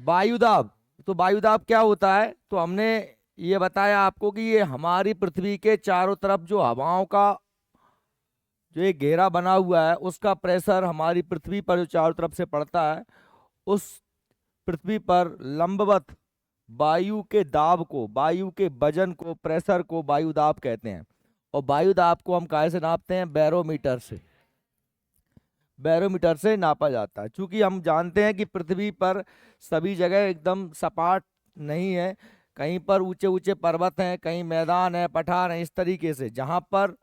वायुदाब। तो वायुदाब क्या होता है, तो हमने ये बताया आपको कि ये हमारी पृथ्वी के चारों तरफ जो हवाओं का जो एक घेरा बना हुआ है उसका प्रेशर हमारी पृथ्वी पर जो चारों तरफ से पड़ता है, उस पृथ्वी पर लंबवत वायु के दाब को, वायु के वजन को, प्रेशर को वायुदाब कहते हैं। और वायुदाब को हम काहे से नापते हैं? बैरोमीटर से। बैरोमीटर से नापा जाता है। क्योंकि हम जानते हैं कि पृथ्वी पर सभी जगह एकदम सपाट नहीं है, कहीं पर ऊंचे ऊंचे पर्वत हैं, कहीं मैदान है, पठार है। इस तरीके से जहां पर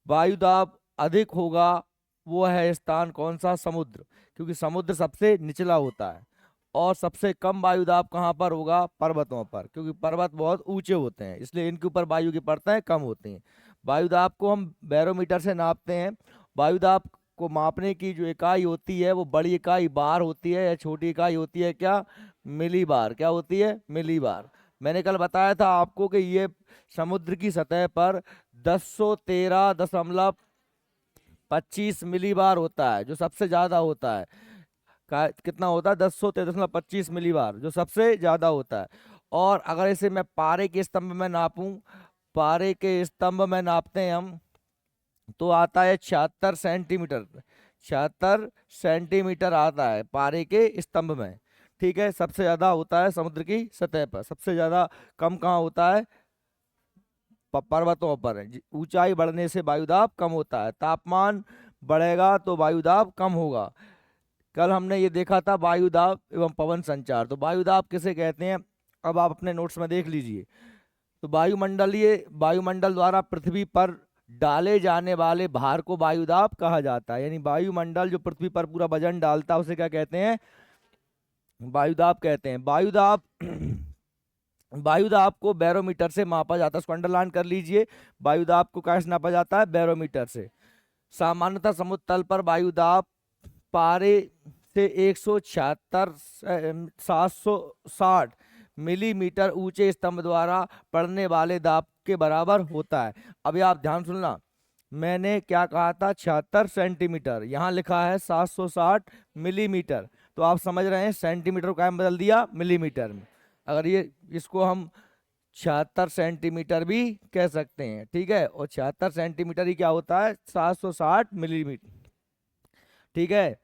वायुदाब अधिक होगा वो है स्थान कौन सा? समुद्र। क्योंकि समुद्र सबसे निचला होता है। और सबसे कम वायुदाब कहाँ पर होगा? पर्वतों पर, क्योंकि पर्वत बहुत ऊंचे होते हैं, इसलिए इनके ऊपर वायु की परतें कम होती हैं। वायुदाब को हम बैरोमीटर से नापते हैं। वायुदाब को मापने की जो इकाई होती है वो बड़ी इकाई बार होती है, या छोटी इकाई होती है क्या? मिली बार। क्या होती है? मिली बार। मैंने कल बताया था आपको कि ये समुद्र की सतह पर 1013.25 मिली बार होता है, जो सबसे ज्यादा होता है। कितना होता है? 1013.25 मिली बार, जो सबसे ज्यादा होता है। और अगर इसे मैं पारे के स्तंभ में नापूं, पारे के स्तंभ में नापते हैं हम, तो आता है 76 सेंटीमीटर। 76 सेंटीमीटर आता है पारे के स्तंभ में। ठीक है, सबसे ज्यादा होता है समुद्र की सतह पर। सबसे ज्यादा कम कहाँ होता है? पर्वतों पर। ऊंचाई बढ़ने से वायुदाब कम होता है, तापमान बढ़ेगा तो वायुदाब कम होगा। कल हमने ये देखा था वायुदाब एवं पवन संचार। तो वायुदाब किसे कहते हैं, अब आप अपने नोट्स में देख लीजिए। तो वायुमंडल द्वारा पृथ्वी पर डाले जाने वाले भार को वायुदाब कहा जाता है। यानी वायुमंडल जो पृथ्वी पर पूरा वजन डालता है उसे क्या कहते हैं? वायुदाब कहते हैं। वायुदाब वायुदाब को बैरोमीटर से मापा जाता है। उसको अंडरलाइन कर लीजिए। वायुदाब को कैसे नापा जाता है? बैरोमीटर से। सामान्यतः समुद्र तल पर वायुदाब पारे से 176 760 मिलीमीटर ऊंचे स्तंभ द्वारा पड़ने वाले दाब के बराबर होता है। अभी आप ध्यान सुनना, मैंने क्या कहा था? 76 सेंटीमीटर, यहाँ लिखा है 760 मिलीमीटर। तो आप समझ रहे हैं सेंटीमीटर को क्या में बदल दिया? मिलीमीटर में। अगर ये इसको हम 76 सेंटीमीटर भी कह सकते हैं। ठीक है, और 76 सेंटीमीटर ही क्या होता है? 760 मिलीमीटर। ठीक है,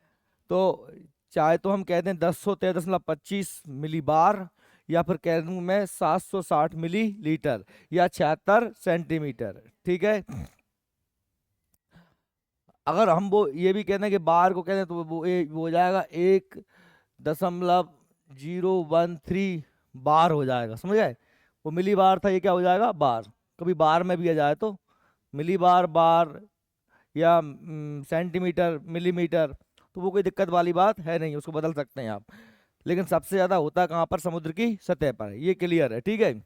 तो चाहे तो हम कहते हैं 1013.25 मिली बार, या फिर कह दूं मैं 760 मिली लीटर, या 76 सेंटीमीटर। ठीक है, अगर हम वो ये भी कहते हैं कि बार को कहते हैं, तो वो हो जाएगा 1.013 बार हो जाएगा। समझ गए? वो मिली बार था, ये क्या हो जाएगा? बार। कभी बार में भी आ जाए तो मिली बार, बार, या सेंटीमीटर, मिलीमीटर, तो वो कोई दिक्कत वाली बात है नहीं, उसको बदल सकते हैं आप। लेकिन सबसे ज्यादा होता है कहाँ पर? समुद्र की सतह पर। ये क्लियर है? ठीक है।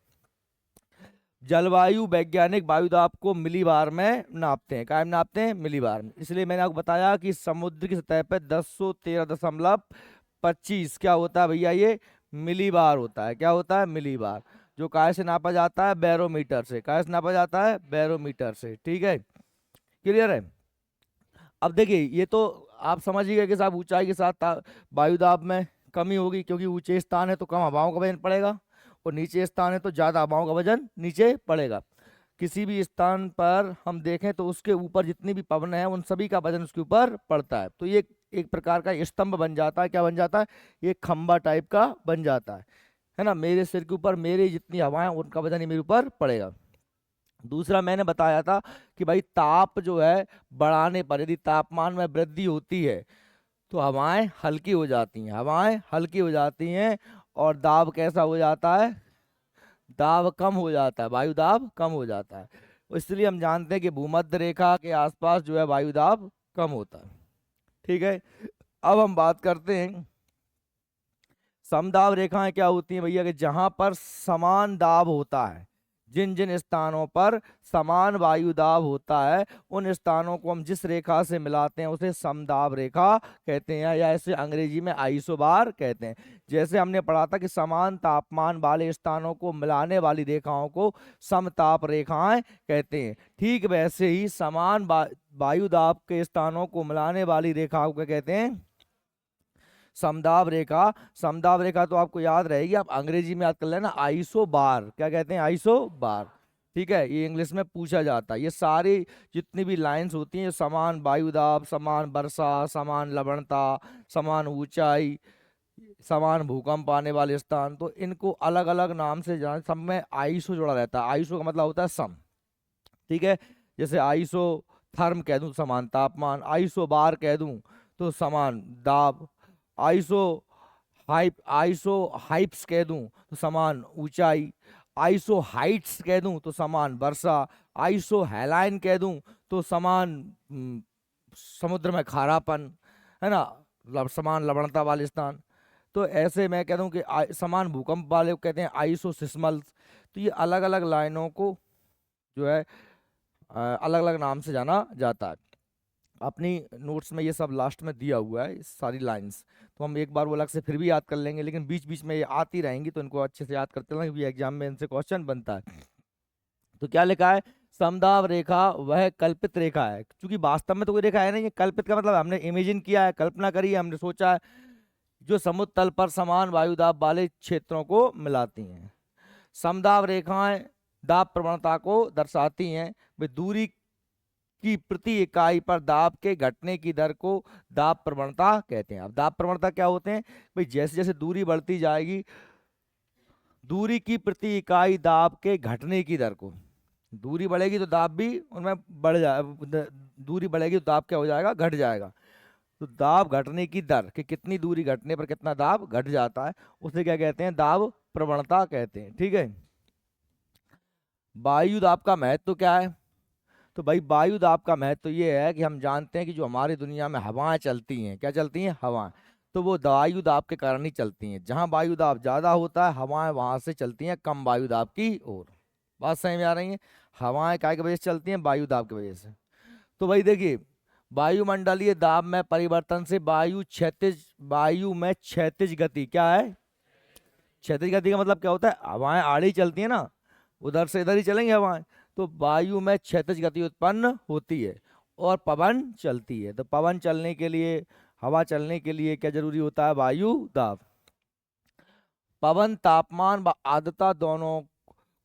जलवायु वैज्ञानिक वायुदाब को मिली बार में नापते हैं। कायम नापते हैं? मिली बार में। इसलिए मैंने आपको बताया कि समुद्र की सतह पर 1013.25 क्या होता है भैया? ये मिली बार होता है। क्या होता है? मिली बार। जो काय से नापा जाता है? बैरोमीटर से। काय से नापा जाता है? बैरोमीटर से। ठीक है, क्लियर है? अब देखिए, ये तो आप समझ ही गए कि साहब ऊंचाई के साथ वायुदाब में कमी होगी, क्योंकि ऊंचे स्थान है तो कम हवाओं का वजन पड़ेगा, और नीचे स्थान है तो ज्यादा हवाओं का वजन नीचे पड़ेगा। किसी भी स्थान पर हम देखें तो उसके ऊपर जितनी भी पवन है उन सभी का वजन उसके ऊपर पड़ता है। तो ये एक प्रकार का स्तंभ बन जाता है। क्या बन जाता है? ये खंबा टाइप का बन जाता है ना। मेरे सिर के ऊपर मेरी जितनी हवाएं उनका वजन ही मेरे ऊपर पड़ेगा। दूसरा मैंने बताया था कि भाई ताप जो है बढ़ाने पर, यदि तापमान में वृद्धि होती है तो हवाएं हल्की हो जाती हैं। हवाएं हल्की हो जाती हैं और दाब कैसा हो जाता है? दाब कम हो जाता है, वायु दाब कम हो जाता है। इसलिए हम जानते हैं कि भूमध्य रेखा के आसपास जो है वायु दाब कम होता है। ठीक है, अब हम बात करते हैं समदाब रेखाएं क्या होती हैं भैया, कि जहां पर समान दाब होता है, जिन जिन स्थानों पर समान वायु दाब होता है उन स्थानों को हम जिस रेखा से मिलाते हैं उसे समदाब रेखा कहते हैं, या इसे अंग्रेजी में आइसोबार कहते हैं। जैसे हमने पढ़ा था कि समान तापमान वाले स्थानों को मिलाने वाली रेखाओं को समताप रेखाएं कहते हैं, ठीक वैसे ही समान वायु दाब के स्थानों को मिलाने वाली रेखाओं को कहते हैं समदाब रेखा, समदाब रेखा तो आपको याद रहेगी, आप अंग्रेजी में याद कर लेना, आइसो बार। क्या कहते हैं? आइसो बार। ठीक है, ये इंग्लिश में पूछा जाता है। ये सारी जितनी भी लाइंस होती हैं, समान वायुदाब, समान वर्षा, समान लवणता, समान ऊंचाई, समान भूकंप आने वाले स्थान, तो इनको अलग अलग नाम से जान, सब में आइसो जुड़ा रहता है। आइसो का मतलब होता है सम। ठीक है, जैसे आइसो थर्म कह दूं समान तापमान, आइसो बार कह दूं तो समान दाब, आइसो आइसो हाइप्स कह दूं तो समान ऊंचाई, आइसो हाइट्स कह दूं तो समान वर्षा, आइसो हेलाइन कह दूं तो समान समुद्र में खारापन, है ना, समान लवणता वाले स्थान। तो ऐसे मैं कह दूं कि समान भूकंप वाले को कहते हैं आइसोसिस्मल्स। तो ये अलग अलग लाइनों को जो है अलग अलग नाम से जाना जाता है। अपनी नोट्स में ये सब लास्ट में दिया हुआ है, सारी लाइंस, तो हम एक बार वो अलग से फिर भी याद कर लेंगे, लेकिन बीच बीच में ये आती रहेंगी, तो इनको अच्छे से याद करते रहेंगे, क्योंकि एग्जाम में इनसे क्वेश्चन बनता है। तो क्या लिखा है? समदाब रेखा वह कल्पित रेखा है, क्योंकि वास्तव में तो कोई रेखा है नहीं, ये कल्पित का मतलब हमने इमेजिन किया है, कल्पना करी है, हमने सोचा है, जो समुद्र तल पर समान वायुदाब वाले क्षेत्रों को मिलाती हैं। समदाब रेखाएं दाब प्रवणता को दर्शाती हैं। वे दूरी की प्रति इकाई पर दाब के घटने की दर को दाब प्रवणता कहते हैं। अब दाब प्रवणता क्या होते हैं भाई? जैसे जैसे दूरी बढ़ती जाएगी, दूरी की प्रति इकाई दाब के घटने की दर को, दूरी बढ़ेगी तो दाब भी उनमें बढ़ जाए, दूरी बढ़ेगी तो दाब क्या हो जाएगा? घट जाएगा। तो दाब घटने की दर कि कितनी दूरी घटने पर कितना दाब घट जाता है, उसे क्या कहते हैं? दाब प्रवणता कहते हैं। ठीक है, वायु दाब का महत्व क्या है? तो भाई वायु दाब का महत्व ये है कि हम जानते हैं कि जो हमारी दुनिया में हवाएं चलती हैं, क्या चलती हैं? हवाएं, तो वो वायु दाब के कारण ही चलती हैं। जहां वायु दाब ज्यादा होता है, हवाएं वहां से चलती हैं कम वायु दाब की ओर। बात समझ में आ रही है? हवाएं काय की वजह से चलती हैं? वायु दाब की वजह से। तो भाई देखिए, वायुमंडलीय दाब में परिवर्तन से वायु में क्षैतिज गति, क्या है? क्षैतिज गति का मतलब क्या होता है? हवाएं आड़ी चलती है ना, उधर से इधर ही चलेंगे हवाएं, तो वायु में क्षैतिज गति उत्पन्न होती है और पवन चलती है। तो पवन चलने के लिए, हवा चलने के लिए क्या जरूरी होता है? वायु दाब। पवन तापमान व आर्द्रता दोनों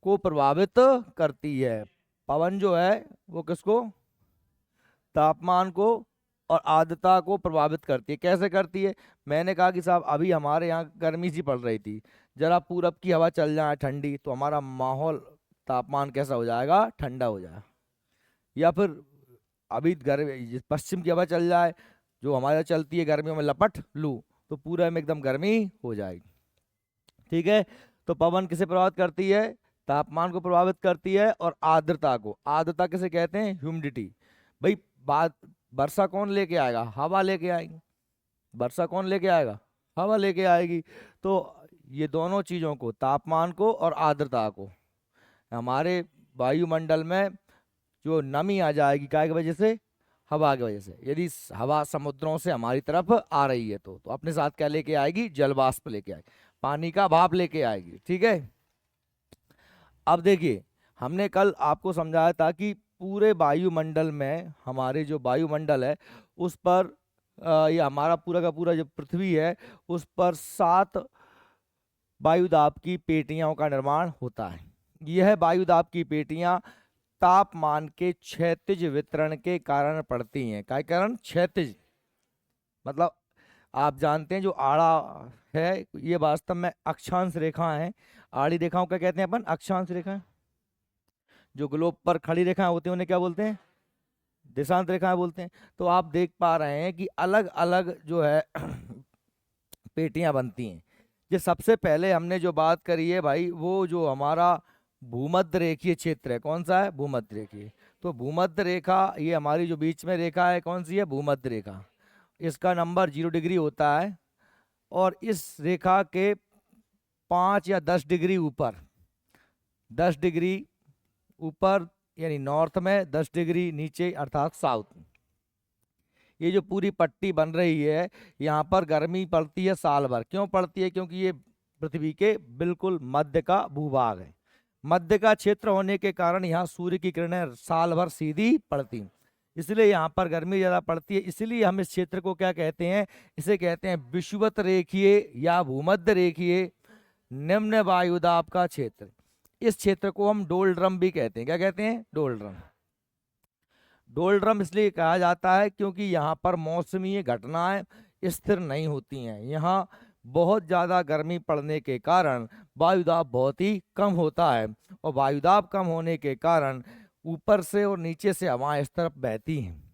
को प्रभावित करती है। पवन जो है वो किसको? तापमान को और आर्द्रता को प्रभावित करती है। कैसे करती है? मैंने कहा कि साहब अभी हमारे यहाँ गर्मी सी पड़ रही थी, जरा पूरब की हवा चल जाए ठंडी, तो हमारा माहौल तापमान कैसा हो जाएगा? ठंडा हो जाएगा। या फिर अभी पश्चिम की हवा चल जाए, जो हमारे यहाँ चलती है गर्मियों में लपट लू, तो पूरे में एकदम गर्मी हो जाएगी। ठीक है, तो पवन किसे प्रभावित करती है? तापमान को प्रभावित करती है और आर्द्रता को। आर्द्रता किसे कहते हैं? ह्यूमिडिटी। भाई बात, वर्षा कौन लेके आएगा? हवा लेके आएगी। वर्षा कौन लेके आएगा? हवा लेके आएगी। तो ये दोनों चीजों को, तापमान को और आर्द्रता को, हमारे वायुमंडल में जो नमी आ जाएगी काय की वजह से? हवा की वजह से। यदि हवा समुद्रों से हमारी तरफ आ रही है तो अपने साथ क्या लेके आएगी? जलवाष्प लेके आएगी, पानी का भाप लेके आएगी। ठीक है, अब देखिए, हमने कल आपको समझाया था कि पूरे वायुमंडल में, हमारे जो वायुमंडल है उस पर ये हमारा पूरा का पूरा जो पृथ्वी है, उस पर 7 वायुदाब की पेटियों का निर्माण होता है। यह वायुदाब की पेटियां तापमान के क्षैतिज वितरण के कारण पड़ती हैं। क्या कारण? क्षैतिज मतलब आप जानते हैं जो आड़ा है, ये वास्तव में अक्षांश रेखा है। आड़ी रेखाओं का कहते हैं अपन अक्षांश रेखाएं। जो ग्लोब पर खड़ी रेखाएं होती हैं उन्हें क्या बोलते हैं? देशांत रेखाएं बोलते हैं। तो आप देख पा रहे हैं कि अलग अलग जो है पेटियां बनती हैं। ये सबसे पहले हमने जो बात करी है भाई, वो जो हमारा भूमध्य रेखीय क्षेत्र है, कौन सा है? भूमध्य रेखीय। तो भूमध्य रेखा, ये हमारी जो बीच में रेखा है कौन सी है? भूमध्य रेखा। इसका नंबर 0 डिग्री होता है, और इस रेखा के 5 या 10 डिग्री ऊपर, 10 डिग्री ऊपर यानी नॉर्थ में, 10 डिग्री नीचे अर्थात साउथ, ये जो पूरी पट्टी बन रही है, यहाँ पर गर्मी पड़ती है साल भर। क्यों पड़ती है? क्योंकि ये पृथ्वी के बिल्कुल मध्य का भूभाग है। मध्य का क्षेत्र होने के कारण यहाँ सूर्य की किरणें साल भर सीधी पड़ती। इसलिए यहाँ पर गर्मी ज़्यादा पड़ती है। इसलिए हम इस क्षेत्र को क्या कहते हैं, इसे कहते हैं विषुवत रेखीय या भूमध्य रेखीय निम्न वायुदाब का क्षेत्र। इस क्षेत्र को हम डोलड्रम भी कहते हैं। क्या कहते हैं? डोलड्रम। डोलड्रम इसलिए कहा जाता है क्योंकि यहाँ पर मौसमी घटनाएं स्थिर नहीं होती हैं। यहाँ बहुत ज़्यादा गर्मी पड़ने के कारण वायुदाब बहुत ही कम होता है, और वायुदाब कम होने के कारण ऊपर से और नीचे से हवाएं इस तरफ बहती हैं।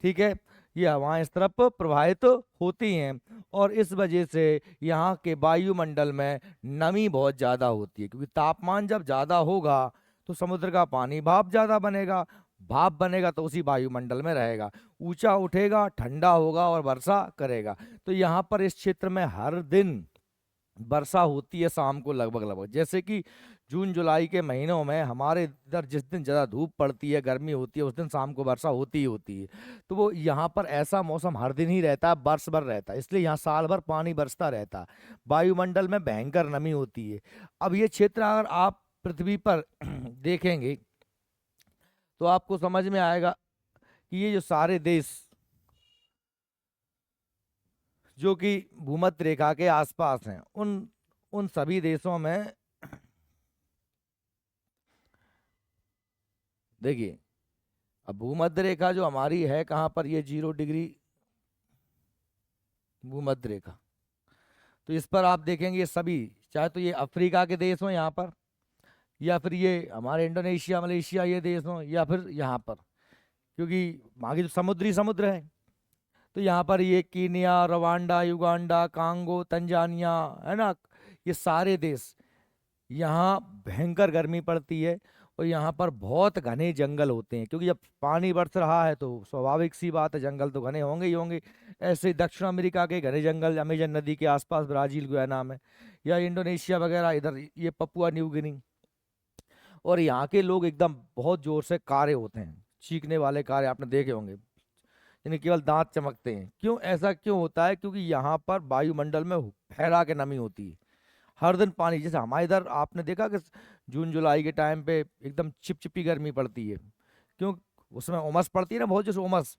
ठीक है, ये हवाएं इस तरफ प्रवाहित होती हैं, और इस वजह से यहाँ के वायुमंडल में नमी बहुत ज़्यादा होती है, क्योंकि तापमान जब ज़्यादा होगा तो समुद्र का पानी भाप ज़्यादा बनेगा, भाप बनेगा तो उसी वायुमंडल में रहेगा, ऊंचा उठेगा, ठंडा होगा और वर्षा करेगा। तो यहाँ पर इस क्षेत्र में हर दिन वर्षा होती है शाम को लगभग लगभग। जैसे कि जून जुलाई के महीनों में हमारे इधर जिस दिन ज़्यादा धूप पड़ती है, गर्मी होती है, उस दिन शाम को वर्षा होती ही होती है। तो वो यहाँ पर ऐसा मौसम हर दिन ही रहता है, बरस भर रहता है, इसलिए यहाँ साल भर पानी बरसता रहता है। वायुमंडल में भयंकर नमी होती है। अब ये क्षेत्र अगर आप पृथ्वी पर देखेंगे तो आपको समझ में आएगा कि ये जो सारे देश जो कि भूमध्य रेखा के आसपास हैं, उन उन सभी देशों में देखिए, अब भूमध्य रेखा जो हमारी है कहाँ पर, ये 0 डिग्री भूमध्य रेखा। तो इस पर आप देखेंगे ये सभी, चाहे तो ये अफ्रीका के देश हों यहाँ पर, या फिर ये हमारे इंडोनेशिया मलेशिया ये देश हों, या फिर यहाँ पर, क्योंकि वहाँ की जो समुद्र है, तो यहाँ पर ये Kenya, Rwanda, Uganda, Congo, Tanzania, है ना, ये सारे देश, यहाँ भयंकर गर्मी पड़ती है, और यहाँ पर बहुत घने जंगल होते हैं, क्योंकि जब पानी बरस रहा है तो स्वाभाविक सी बात है जंगल तो घने होंगे ही होंगे। ऐसे ही दक्षिण अमेरिका के घने जंगल अमेजन नदी के आसपास ब्राजील गुयाना में, या इंडोनेशिया वगैरह इधर ये पपुआ न्यू गिनी। और यहाँ के लोग एकदम बहुत जोर से कारे होते हैं, चीखने वाले कारे आपने देखे होंगे, यानी केवल दांत चमकते हैं। क्यों ऐसा क्यों होता है? क्योंकि यहाँ पर वायुमंडल में फैला के नमी होती है, हर दिन पानी। जैसे हमारे इधर आपने देखा कि जून जुलाई के टाइम पे एकदम चिपचिपी गर्मी पड़ती है, क्यों? उसमें उमस पड़ती है ना, बहुत जैसे उमस।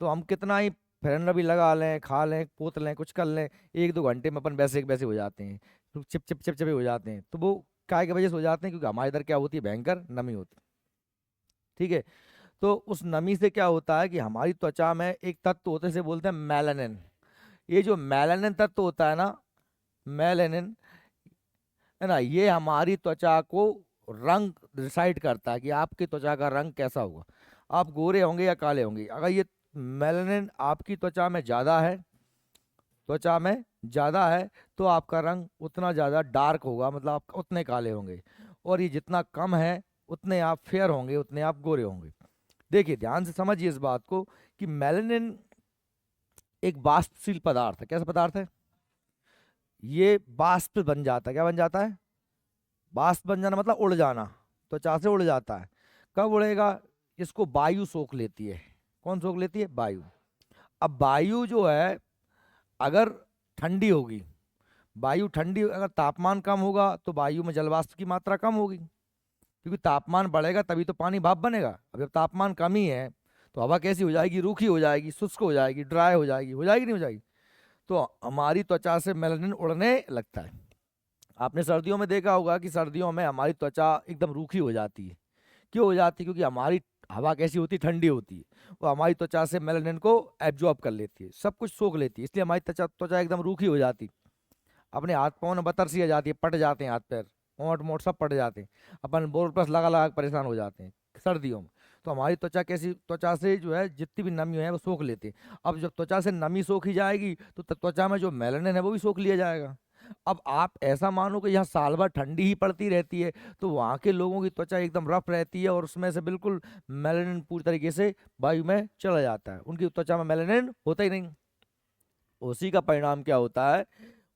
तो हम कितना ही फैन भी लगा लें, खा लें, पोत लें, कुछ कर लें, 1-2 घंटे में अपन वैसे के वैसे हो जाते हैं, तो चिप चिप चिप चिपे हो जाते हैं। तो वो काय की वजह से हो जाते हैं? क्योंकि हमारे इधर क्या होती है, भयंकर नमी होती है। ठीक है, तो उस नमी से क्या होता है कि हमारी त्वचा में एक तत्व होते से बोलते हैं मेलानिन। ये जो मेलानिन तत्व होता है ना, मेलानिन, है ना, ये हमारी त्वचा को रंग डिसाइड करता है कि आपकी त्वचा का रंग कैसा होगा, आप गोरे होंगे या काले होंगे। अगर ये मेलानिन आपकी त्वचा में ज़्यादा है, त्वचा में ज़्यादा है, तो आपका रंग उतना ज़्यादा डार्क होगा, मतलब आप उतने काले होंगे। और ये जितना कम है उतने आप फेयर होंगे, उतने आप गोरे होंगे। देखिए ध्यान से समझिए इस बात को कि मेलानिन एक वाष्पशील पदार्थ है। कैसा पदार्थ है? ये वाष्प बन जाता है। क्या बन जाता है? वाष्प बन जाना मतलब उड़ जाना, त्वचा से उड़ जाता है। कब उड़ेगा? इसको वायु सोख लेती है। कौन सोख लेती है? वायु। अब वायु जो है अगर ठंडी होगी, वायु ठंडी, अगर तापमान कम होगा तो वायु में जलवाष्प की मात्रा कम होगी, क्योंकि तापमान बढ़ेगा तभी तो पानी भाप बनेगा। अब जब तापमान कम ही है तो हवा कैसी हो जाएगी? रूखी हो जाएगी, शुष्क हो जाएगी, ड्राई हो जाएगी, नहीं हो जाएगी? तो हमारी त्वचा से मेलानिन उड़ने लगता है। आपने सर्दियों में देखा होगा कि सर्दियों में हमारी त्वचा एकदम रूखी हो जाती है। क्यों हो जाती है? क्योंकि हमारी हवा कैसी होती है? ठंडी होती है। वो हमारी त्वचा से मेलानिन को एब्जॉर्ब कर लेती है, सब कुछ सोख लेती है, इसलिए हमारी त्वचा त्वचा एकदम रूखी हो जाती है। अपने हाथ पाँव में बतर सी आ जाती है, पट जाते हैं हाथ पैर, मोट मोट सब पट जाते हैं, अपन बोर प्लस लगा लगा के परेशान हो जाते हैं सर्दियों में। तो हमारी त्वचा कैसी, त्वचा से जो है जितनी भी नमी है वो सोख लेते हैं। अब जब त्वचा से नमी सोखी जाएगी तो त्वचा में जो मेलानिन है वो भी सोख लिया जाएगा। अब आप ऐसा मानो कि यहाँ साल भर ठंडी ही पड़ती रहती है, तो वहाँ के लोगों की त्वचा एकदम रफ रहती है और उसमें से बिल्कुल मेलानिन पूरी तरीके से वायु में चला जाता है, उनकी त्वचा में मेलानिन होता ही नहीं। उसी का परिणाम क्या होता है?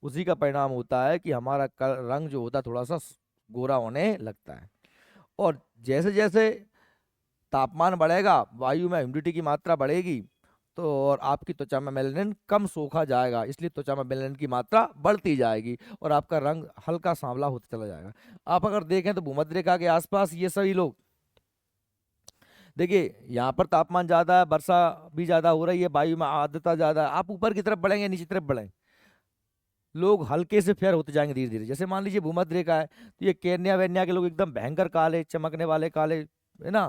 उसी का परिणाम होता है कि हमारा रंग जो होता है थोड़ा सा गोरा होने लगता है। और जैसे जैसे तापमान बढ़ेगा, वायु में ह्यूमिडिटी की मात्रा बढ़ेगी, तो और आपकी त्वचा में मेलानिन कम सोखा जाएगा, इसलिए त्वचा में मेलानिन की मात्रा बढ़ती जाएगी और आपका रंग हल्का सांवला होता चला जाएगा। आप अगर देखें तो भूमध्य रेखा के आसपास ये सभी लोग देखिए यहाँ पर तापमान ज्यादा है, वर्षा भी ज्यादा हो रही है, वायु में आर्द्रता ज्यादा है। आप ऊपर की तरफ बढ़ेंगे नीचे की तरफ बढ़ेंगे, लोग हल्के से फेयर होते जाएंगे धीरे धीरे। जैसे मान लीजिए भूमध्य रेखा है, तो ये केन्या वेन्या के लोग एकदम भयंकर काले चमकने वाले काले, है ना,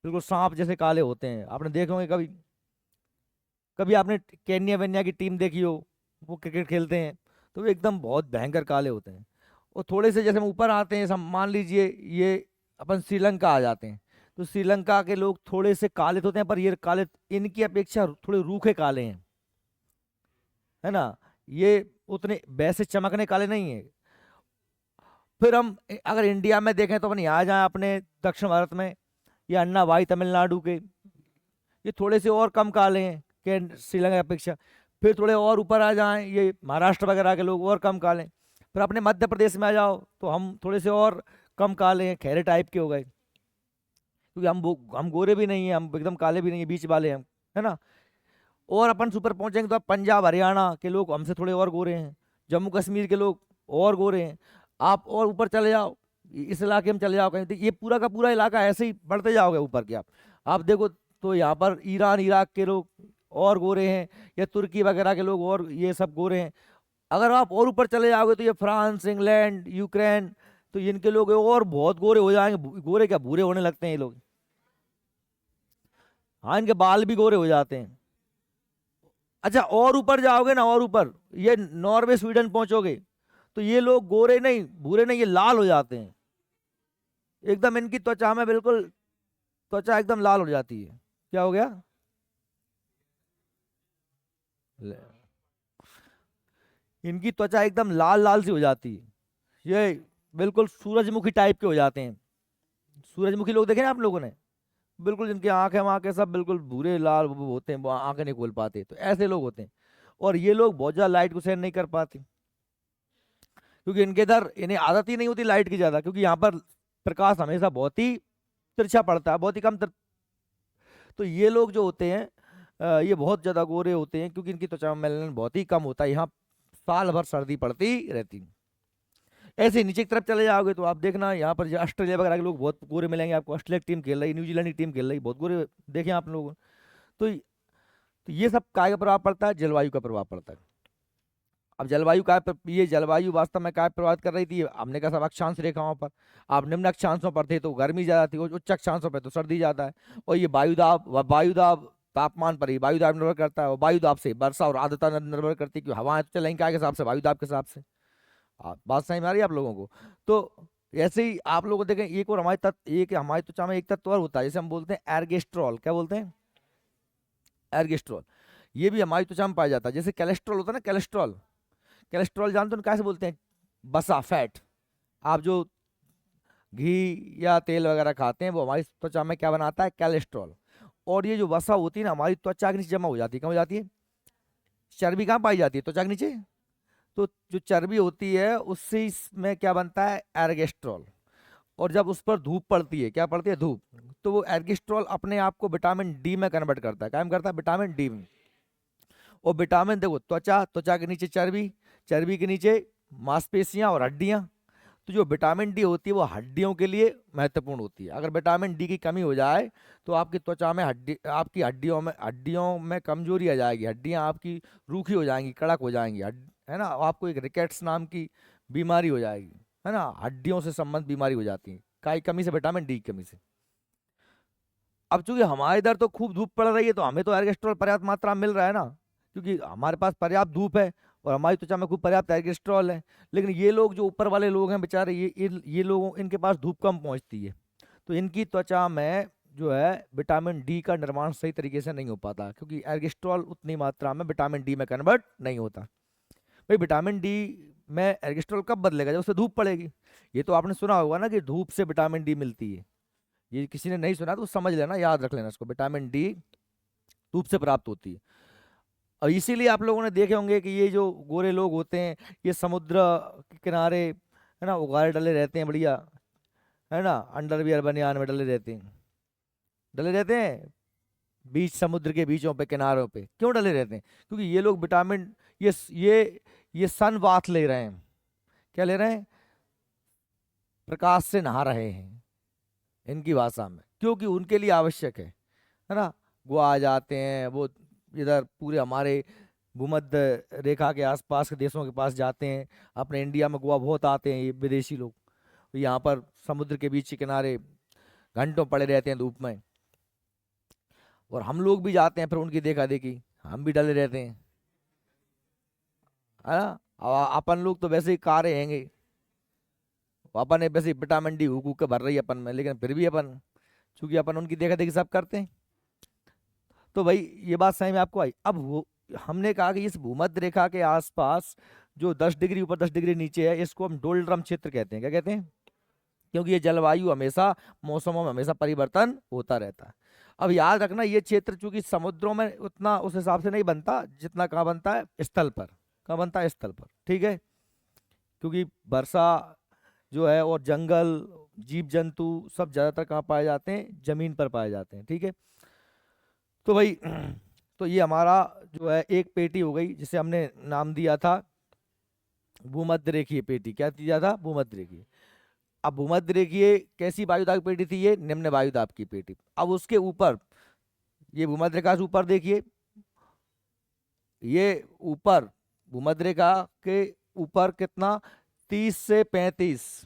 बिल्कुल सांप जैसे काले होते हैं। आपने देखे होंगे कभी, कभी आपने केन्या वेन्या की टीम देखी हो, वो क्रिकेट खेलते हैं, तो वो एकदम बहुत भयंकर काले होते हैं। और थोड़े से जैसे हम ऊपर आते हैं, मान लीजिए ये अपन श्रीलंका आ जाते हैं, तो श्रीलंका के लोग थोड़े से काले तो होते हैं, पर ये काले इनकी अपेक्षा थोड़े रूखे काले हैं, है ना, ये उतने वैसे चमकने काले नहीं है। फिर हम अगर इंडिया में देखें तो अपन यहाँ जाए अपने दक्षिण भारत में, या अन्ना भाई तमिलनाडु के, ये थोड़े से और कम काले हैं कि श्रीलंका की अपेक्षा। फिर थोड़े और ऊपर आ जाएं, ये महाराष्ट्र वगैरह के लोग और कम काले हैं। फिर अपने मध्य प्रदेश में आ जाओ तो हम थोड़े से और कम काले हैं, खैरे टाइप के हो गए, क्योंकि हम गोरे भी नहीं है, हम एकदम काले भी नहीं है, बीच वाले हम, है ना। और अपन सुपर पहुंचेंगे तो अब पंजाब हरियाणा के लोग हमसे थोड़े और गोरे हैं, जम्मू कश्मीर के लोग और गोरे हैं। आप और ऊपर चले जाओ, इस इलाके में चले जाओ कहीं, तो ये पूरा का पूरा इलाका ऐसे ही बढ़ते जाओगे ऊपर के आप देखो तो यहाँ पर ईरान इराक के लोग और गोरे हैं, या तुर्की वगैरह के लोग और ये सब गोरे हैं। अगर आप और ऊपर चले जाओगे तो ये फ्रांस इंग्लैंड यूक्रेन, तो इनके लोग और बहुत गोरे हो जाएंगे, गोरे क्या भूरे होने लगते हैं ये लोग। हाँ, इनके बाल भी गोरे हो जाते हैं। अच्छा, और ऊपर जाओगे ना, और ऊपर ये नॉर्वे स्वीडन पहुंचोगे, तो ये लोग गोरे नहीं भूरे नहीं, ये लाल हो जाते हैं एकदम। इनकी त्वचा में बिल्कुल, त्वचा एकदम लाल हो जाती है। क्या हो गया? ले- इनकी त्वचा एकदम लाल लाल सी हो जाती है, ये बिल्कुल सूरजमुखी टाइप के हो जाते हैं। सूरजमुखी लोग देखे ना आप लोगों ने, बिल्कुल जिनकी आंखें वाँखें सब बिल्कुल भूरे लाल वो होते हैं, वो आंखें नहीं खोल पाते, तो ऐसे लोग होते हैं। और ये लोग बहुत ज्यादा लाइट को सहन नहीं कर पाते, क्योंकि इनके इधर इन्हें आदत ही नहीं होती लाइट की ज्यादा, क्योंकि यहाँ पर प्रकाश हमेशा बहुत ही तिरछा पड़ता है, बहुत ही कम तो ये लोग जो होते हैं ये बहुत ज्यादा गोरे होते हैं, क्योंकि इनकी त्वचा में मेलानिन बहुत ही कम होता है। यहाँ साल भर सर्दी पड़ती रहती है। ऐसे ही नीचे की तरफ चले जाओगे तो आप देखना यहाँ पर जो ऑस्ट्रेलिया वगैरह के लोग बहुत गोरे मिलेंगे आपको। ऑस्ट्रेलिया की टीम खेल रही, न्यूजीलैंड की टीम खेल रही, बहुत गोरे देखे आप लोग। तो तो ये सब काय का प्रभाव पड़ता है? जलवायु का प्रभाव पड़ता है। अब जलवायु का ये जलवायु वास्तव में काय प्रभावित कर रही थी? हमने कहा सब अक्षांश रेखाओं पर। आप निम्न अक्षांशों पर थे तो गर्मी ज्यादा थी, और उच्च अक्षांशों पर तो सर्दी ज्यादा है। और ये वायुदाब तापमान पर ही वायुदाब निर्भर करता है, और वायुदाब से वर्षा और आर्द्रता निर्भर करती है, क्योंकि हवाएं तो चलेंगी क्या के हिसाब से? वायुदाब के हिसाब से। आप बात समझ में आ रही है आप लोगों को? तो ऐसे ही आप लोग देखें, एक और हमारे तत्व, एक हमारी त्वचा में एक तत्व और होता है, जैसे हम बोलते हैं एर्गेस्ट्रॉल। क्या बोलते हैं? एर्गेस्ट्रॉल। ये भी हमारी त्वचा में पाया जाता है। जैसे कोलेस्ट्रॉल होता है ना, कोलेस्ट्रॉल, कोलेस्ट्रॉल जानते हो कैसे बोलते हैं? बसा, फैट। आप जो घी या तेल वगैरह खाते हैं वो हमारी त्वचा में क्या बनाता है? कोलेस्ट्रॉल। और ये जो वसा होती है ना, हमारी त्वचा के नीचे जमा हो जाती है। कहाँ हो जाती है? चर्बी कहाँ पाई जाती है? त्वचा के नीचे। तो जो चर्बी होती है उससे इसमें क्या बनता है? एर्गेस्ट्रॉल। और जब उस पर धूप पड़ती है, क्या पड़ती है? धूप, तो वो एर्गेस्ट्रॉल अपने आप को विटामिन डी में कन्वर्ट करता है। क्या करता है? विटामिन डी में। और विटामिन देखो, त्वचा, त्वचा के नीचे चर्बी, चर्बी के नीचे मांसपेशियां और हड्डियां। तो जो विटामिन डी होती है वो हड्डियों के लिए महत्वपूर्ण होती है। अगर विटामिन डी की कमी हो जाए तो आपकी त्वचा में आपकी हड्डियों में कमजोरी आ जाएगी, हड्डियां आपकी रूखी हो जाएंगी, कड़क हो जाएंगी, है ना। आपको एक रिकेट्स नाम की बीमारी हो जाएगी, है ना, हड्डियों से संबंधित बीमारी हो जाती है काय कमी से, विटामिन डी की कमी से। अब चूंकि हमारे इधर तो खूब धूप पड़ रही है, तो हमें तो एर्गेस्ट्रॉल पर्याप्त मात्रा में मिल रहा है ना, क्योंकि हमारे पास पर्याप्त धूप है और हमारी त्वचा में खूब पर्याप्त एर्गेस्ट्रॉल है। लेकिन ये लोग जो ऊपर वाले लोग हैं बेचारे, ये लोगों, इनके पास धूप कम पहुंचती है, तो इनकी त्वचा में जो है विटामिन डी का निर्माण सही तरीके से नहीं हो पाता, क्योंकि एर्गेस्ट्रॉल उतनी मात्रा में विटामिन डी में कन्वर्ट नहीं होता। भाई विटामिन डी में एर्गेस्ट्रॉल कब बदलेगा? जब उससे धूप पड़ेगी। ये तो आपने सुना होगा ना कि धूप से विटामिन डी मिलती है। ये किसी ने नहीं सुना तो समझ लेना, याद रख लेना इसको, विटामिन डी धूप से प्राप्त होती है। और इसीलिए आप लोगों ने देखे होंगे कि ये जो गोरे लोग होते हैं, ये समुद्र के किनारे, है ना, उगाड़े डले रहते हैं बढ़िया, है ना, अंडरवियर बनियान में डले रहते हैं, डले रहते हैं बीच, समुद्र के बीचों पे, किनारों पे। क्यों डले रहते हैं? क्योंकि ये लोग विटामिन, ये सन बाथ ले रहे हैं। क्या ले रहे हैं? प्रकाश से नहा रहे हैं, इनकी भाषा में। क्योंकि उनके लिए आवश्यक है ना। गोवा आ जाते हैं, वो इधर पूरे हमारे भूमध्य रेखा के आसपास के देशों के पास जाते हैं। अपने इंडिया में गोवा बहुत आते हैं ये विदेशी लोग, यहाँ पर समुद्र के बीच के किनारे घंटों पड़े रहते हैं धूप में, और हम लोग भी जाते हैं, फिर उनकी देखा देखी हम भी डले रहते हैं, है ना। अपन लोग तो वैसे ही कारे हैंगे, अपन ने वैसे विटामिन डी हुक के भर रही है अपन में, लेकिन फिर भी अपन, चूंकि अपन उनकी देखा देखी सब करते हैं। तो भाई ये बात सही में आपको आई। अब वो हमने कहा कि इस भूमध्य रेखा के आसपास जो 10 डिग्री ऊपर 10 डिग्री नीचे है, इसको हम डोल्ड्रम क्षेत्र कहते हैं। क्या कहते हैं? क्योंकि ये जलवायु हमेशा, मौसमों में हमेशा परिवर्तन होता रहता है। अब याद रखना, ये क्षेत्र चूंकि समुद्रों में उतना उस हिसाब से नहीं बनता जितना कहाँ बनता है, स्थल पर। कहाँ बनता है? स्थल पर, ठीक है। क्योंकि वर्षा जो है और जंगल, जीव जंतु सब ज्यादातर कहाँ पाए जाते हैं? जमीन पर पाए जाते हैं, ठीक है। तो भाई तो ये हमारा जो है एक पेटी हो गई, जिसे हमने नाम दिया था भूमध्य रेखीय पेटी। क्या दिया था? भूमध्य रेखीय। अब भूमध्य रेखीय कैसी वायुदाब की पेटी थी? ये निम्न वायुदाब की पेटी। अब उसके ऊपर, ये भूमध्य रेखा से ऊपर देखिए, ये ऊपर भूमध्य रेखा के ऊपर कितना? 30 से 35,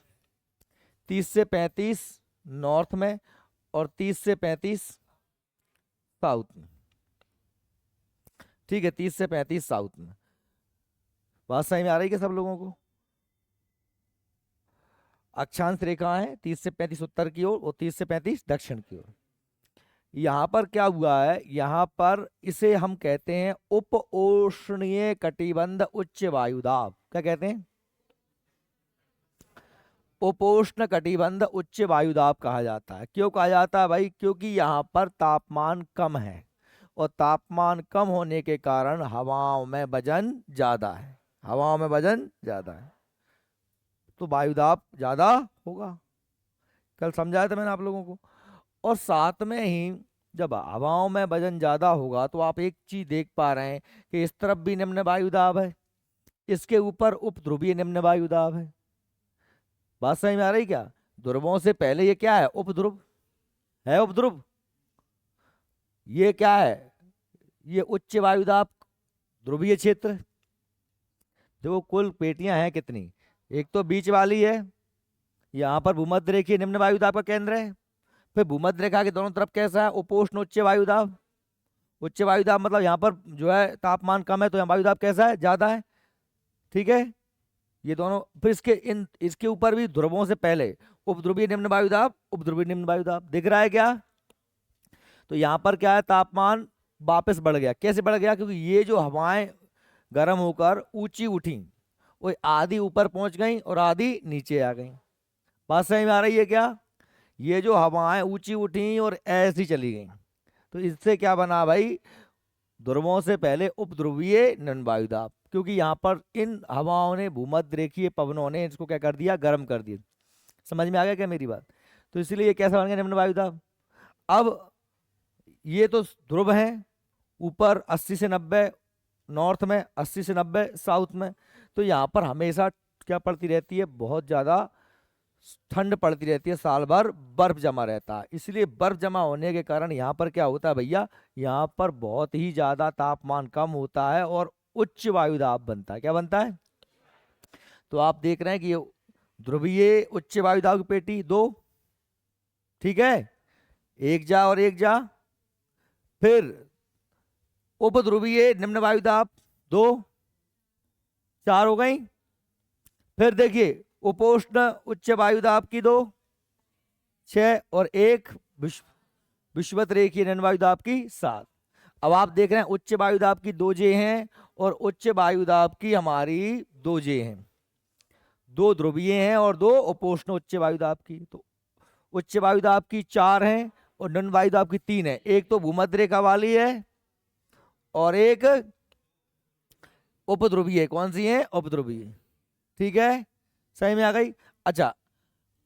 30 से 35 नॉर्थ में और 30 से 35 साउथ में, ठीक है। 30 से 35 साउथ में। बात सही में आ रही है सब लोगों को? अक्षांश रेखा है 30 से 35 उत्तर की ओर और 30 से 35 दक्षिण की ओर। यहाँ पर क्या हुआ है? यहाँ पर इसे हम कहते हैं उप उष्णीय कटिबंध उच्च वायुदाब। क्या कहते हैं? उपोष्ण कटिबंध उच्च वायुदाब कहा जाता है। क्यों कहा जाता है भाई? क्योंकि यहाँ पर तापमान कम है, और तापमान कम होने के कारण हवाओं में वजन ज्यादा है। हवाओं में वजन ज्यादा है तो वायुदाब ज्यादा होगा। कल समझाया था मैंने आप लोगों को। और साथ में ही जब हवाओं में वजन ज्यादा होगा तो आप एक चीज देख पा रहे हैं कि इस तरफ भी निम्न वायुदाब है, इसके ऊपर उपध्रुवीय निम्न वायुदाब है। बात समझ में आ रही क्या? ध्रुवों से पहले ये क्या है? उपध्रुव है। उपध्रुव ये क्या है? ये उच्च वायुदाब ध्रुवीय क्षेत्र। देखो कुल पेटियां हैं कितनी, एक तो बीच वाली है, यहाँ पर भूमध्य रेखीय निम्न वायुदाब का केंद्र है। फिर भूमध्य रेखा के दोनों तरफ कैसा है? उपोष्ण उच्च वायुदाब। उच्च वायुदाब मतलब यहाँ पर जो है तापमान कम है, तो यहाँ वायुदाब कैसा है? ज्यादा है, ठीक है। ये दोनों, फिर इसके ऊपर भी ध्रुवों से पहले उपध्रुवीय निम्न वायुदाब, उपध्रुवीय निम्न वायुदाब। दिख रहा है क्या? तो यहाँ पर क्या है? तापमान वापस बढ़ गया। कैसे बढ़ गया? क्योंकि ये जो हवाएं गर्म होकर ऊंची उठी, वो आधी ऊपर पहुंच गई और आधी नीचे आ गई। बात समझ में आ रही है क्या? ये जो हवाएं ऊंची उठी और ऐसी चली गई, तो इससे क्या बना भाई? ध्रुवों से पहले उपध्रुवीय निम्न वायुदाब। क्योंकि यहाँ पर इन हवाओं ने, भूमध्य रेखीय पवनों ने इसको क्या कर दिया? गर्म कर दिया। समझ में आ गया क्या मेरी बात? तो इसलिए ये कैसा बन गया? निम्न वायुदाब। अब ये तो ध्रुव है, ऊपर 80 से 90 नॉर्थ में, 80 से 90 साउथ में। तो यहाँ पर हमेशा क्या पड़ती रहती है? बहुत ज्यादा ठंड पड़ती रहती है, साल भर बर्फ जमा रहता है। इसलिए बर्फ जमा होने के कारण यहाँ पर क्या होता है भैया? यहाँ पर बहुत ही ज्यादा तापमान कम होता है और उच्च वायुदाब बनता है। क्या बनता है? तो आप देख रहे हैं कि ये ध्रुवीय उच्च वायुदाब की पेटी दो, ठीक है, एक जा और एक जा। फिर उपध्रुवीय निम्न वायुदाब दो, 4 हो गई। फिर देखिए उपोष्ण उच्च वायुदाब की 2, 6 और 1 विषुवत रेखीय निम्न वायुदाब की 7। अब आप देख रहे हैं उच्च वायुदाब की 2 जे हैं और उच्च वायुदाब की हमारी 2 जे हैं। 2 ध्रुवीय हैं और 2 उपोष्ण उच्च वायुदाब की। तो उच्च वायुदाब की 4 हैं और निम्न वायुदाब की 3 है। एक तो भूमध्य रेखा वाली है और एक उपध्रुवीय। कौन सी है? उपध्रुवीय, ठीक है। सही में आ गई? अच्छा,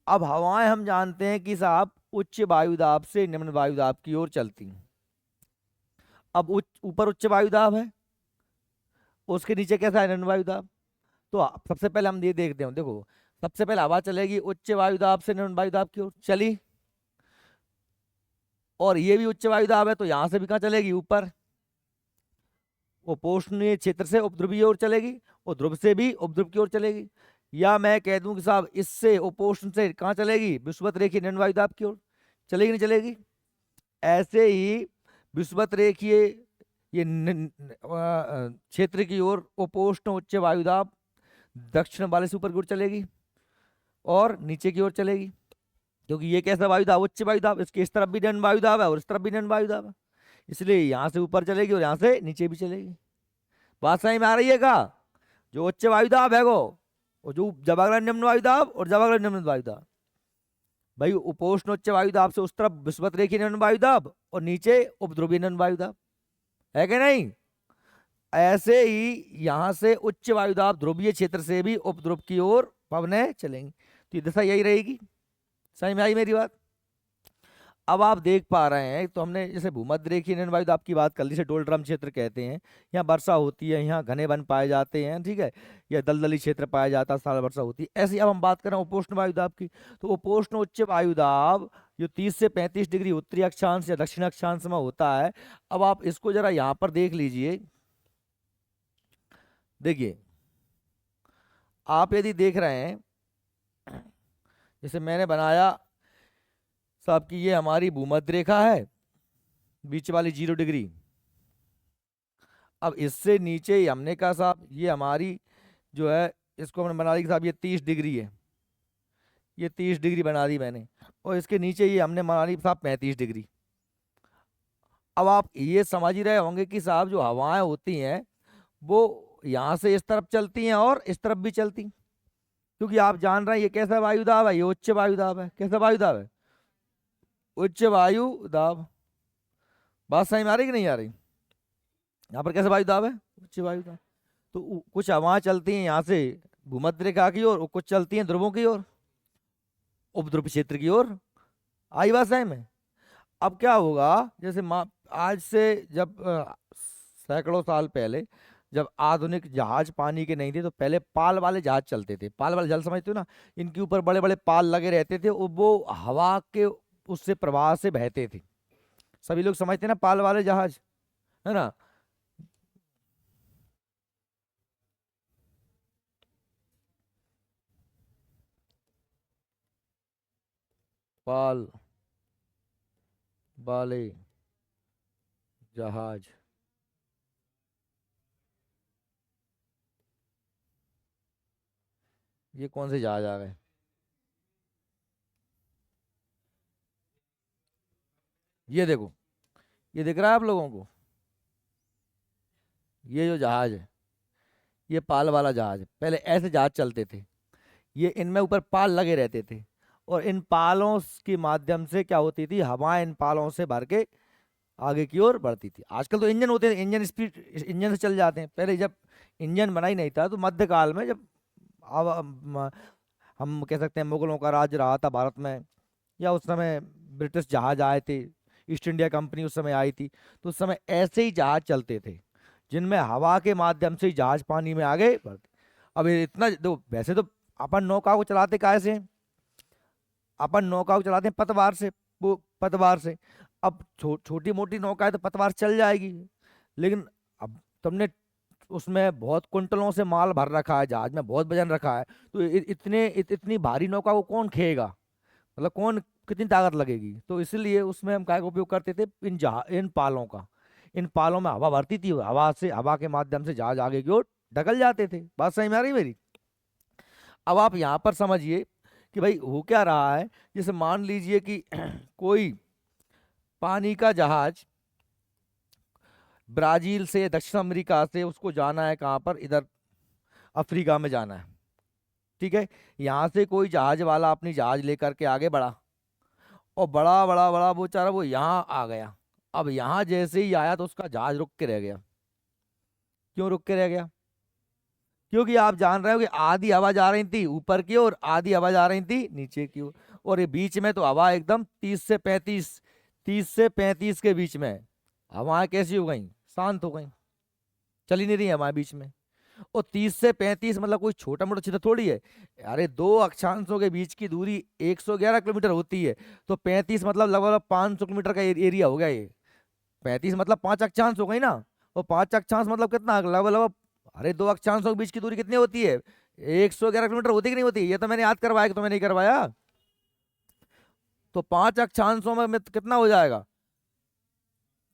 अब हवाएं हम जानते हैं कि साहब उच्च वायुदाब से निम्न वायुदाब की ओर चलती हैं। अब ऊपर उच्च वायुदाब है, उसके नीचे कैसा है? निम्न वायुदाब। तो सबसे पहले हम ये देखते हैं, देखो सबसे पहले हवा चलेगी उच्च वायुदाब से निम्न वायुदाब की ओर, चली। और ये भी उच्च वायु दाब है, तो यहां से भी कहाँ चलेगी, ऊपर उपोष्णीय क्षेत्र से उपध्रुवीय ओर चलेगी और ध्रुव से भी उपध्रुव की ओर चलेगी। या मैं कह दूं कि साहब इससे उपोष्ण से कहाँ चलेगी, विषुवत रेखीय निम्न वायु दाब की ओर चलेगी, नहीं चलेगी। ऐसे ही विषुवत रेखीय ये क्षेत्र की ओर उपोष्ण उच्च वायु दाब दक्षिण वाले से ऊपर की ओर चलेगी और नीचे की ओर चलेगी, क्योंकि ये कैसा वायु दाब, उच्च वायु दाब, इसके इस तरफ भी निम्न वायु दाब है और इस तरफ भी निम्न वायु दाब है, इसलिए यहाँ से ऊपर चलेगी और यहाँ से नीचे भी चलेगी। बात समझ में आ रही है का? जो उच्च वायु दाब है वो, और जो जवाग्रह निम्न वायु दाब और जवाग्रह निम्न वायु दाब, भाई उपोष्ण उच्च वायु दाब से उस तरफ विषुवत रेखीय निम्न वायु दाब और नीचे उपध्रुवीय निम्न वायु दाब, है कि नहीं। ऐसे ही यहां से उच्च वायु दाब ध्रुवीय क्षेत्र से भी उपध्रुव की ओर पवनें चलेंगी, तो ये दिशा यही रहेगी। समझ में आई मेरी बात? अब आप देख पा रहे हैं, तो हमने जैसे भूमध्य रेखीय निम्न वायु दाब की बात कर ली, जैसे डोलड्रम क्षेत्र कहते हैं, यहाँ वर्षा होती है, यहाँ घने वन पाए जाते हैं, ठीक है, या दलदली क्षेत्र पाया जाता है, साल वर्षा होती है। ऐसे ही अब हम बात करें उपोष्ण वायु दाब की, तो उपोष्ण उच्च वायु दाब जो 30 से 35 डिग्री उत्तरी अक्षांश या दक्षिण अक्षांश में होता है। अब आप इसको जरा यहाँ पर देख लीजिए, देखिए आप यदि देख रहे हैं, जैसे मैंने बनाया साहब की, ये हमारी भूमध्य रेखा है, बीच वाली 0 डिग्री। अब इससे नीचे ही हमने कहा साहब ये हमारी जो है, इसको हमने बना दी साहब ये 30 डिग्री है, ये 30 डिग्री बना दी मैंने, और इसके नीचे ये हमने बना दी साहब 35 डिग्री। अब आप ये समझ ही रहे होंगे कि साहब जो हवाएं होती हैं वो यहाँ से इस तरफ चलती हैं और इस तरफ भी चलती, क्योंकि आप जान रहे हैं ये कैसा वायु दाब है, ये उच्च वायु दाब है। कैसा वायु दाब है? उच्च वायु दाब। बात समझ में आ रही कि नहीं आ रही? यहाँ पर कैसा वायु दाब है? उच्च वायु दाब। तो कुछ हवाएं चलती हैं यहाँ से भूमध्य रेखा की ओर और कुछ चलती हैं ध्रुवों की ओर, उपध्रुव क्षेत्र की ओर। आई बात समझ में? अब क्या होगा, जैसे आज से जब सैकड़ों साल पहले जब आधुनिक जहाज पानी के नहीं थे, तो पहले पाल वाले जहाज चलते थे। पाल वाले जल समझते हो ना, इनके ऊपर बड़े बड़े पाल लगे रहते थे और वो हवा के उससे प्रवाह से बहते थे। सभी लोग समझते हैं ना पाल वाले जहाज, है ना। पाल वाले जहाज, ये कौन से जहाज आ गए? ये देखो, ये दिख रहा है आप लोगों को? ये जो जहाज है ये पाल वाला जहाज है। पहले ऐसे जहाज चलते थे, ये इनमें ऊपर पाल लगे रहते थे और इन पालों के माध्यम से क्या होती थी, हवाएं इन पालों से भर के आगे की ओर बढ़ती थी। आजकल तो इंजन होते हैं, इंजन स्पीड इंजन से चल जाते हैं। पहले जब इंजन बना ही नहीं था, तो मध्यकाल में जब हम कह सकते हैं मुगलों का राज रहा था भारत में, या उस समय ब्रिटिश जहाज आए थे, ईस्ट इंडिया कंपनी उस समय आई थी, तो उस समय ऐसे ही जहाज चलते थे जिनमें हवा के माध्यम से ही जहाज पानी में आगे बढ़ते। अब ये इतना दो, वैसे तो अपन नौका को चलाते कैसे हैं? अपन नौका को चलाते हैं पतवार से, वो पतवार से। अब छोटी मोटी नौका है तो पतवार चल जाएगी, लेकिन अब तुमने उसमें बहुत कुंटलों से माल भर रखा है, जहाज में बहुत वजन रखा है, तो इतनी भारी नौका को कौन खेगा, मतलब कौन, कितनी ताकत लगेगी। तो इसलिए उसमें हम क्या का उपयोग करते थे, इन पालों का। इन पालों में हवा भरती थी, हवा के माध्यम से जहाज आगे की ओर ढकल जाते थे। बात सही में आ रही मेरी? अब आप यहाँ पर समझिए कि भाई हो क्या रहा है। जैसे मान लीजिए कि कोई पानी का जहाज ब्राजील से, दक्षिण अमेरिका से, उसको जाना है कहाँ पर, इधर अफ्रीका में जाना है, ठीक है। यहाँ से कोई जहाज वाला अपनी जहाज लेकर के आगे बढ़ा और बड़ा बड़ा बड़ा वो चारा वो यहाँ आ गया। अब यहाँ जैसे ही आया तो उसका जहाज रुक के रह गया। क्यों रुक के रह गया? क्योंकि आप जान रहे हो कि आधी हवा जा रही थी ऊपर की ओर, आधी हवा जा रही थी नीचे की ओर, और ये बीच में तो हवा एकदम 30 से 35 के बीच में है। हवाएं कैसी हो गई? शांत हो गई, चल ही नहीं रही हमारे बीच में। और 30 से 35 मतलब कोई छोटा मोटा क्षेत्र थोड़ी है। अरे दो अक्षांशों के बीच की दूरी 111 किलोमीटर होती है। तो 35 मतलब लगभग 500 किलोमीटर का एरिया हो गया ये। 35 मतलब 5 अक्षांश हो गई ना। और 5 अक्षांश मतलब कितना लगभग लगभग। अरे दो अक्षांशों के बीच की दूरी कितनी होती है? 111 किलोमीटर होती कि नहीं होती? ये तो मैंने याद करवाया कि तुम्हें नहीं करवाया। तो 5 अक्षांशों में कितना हो जाएगा?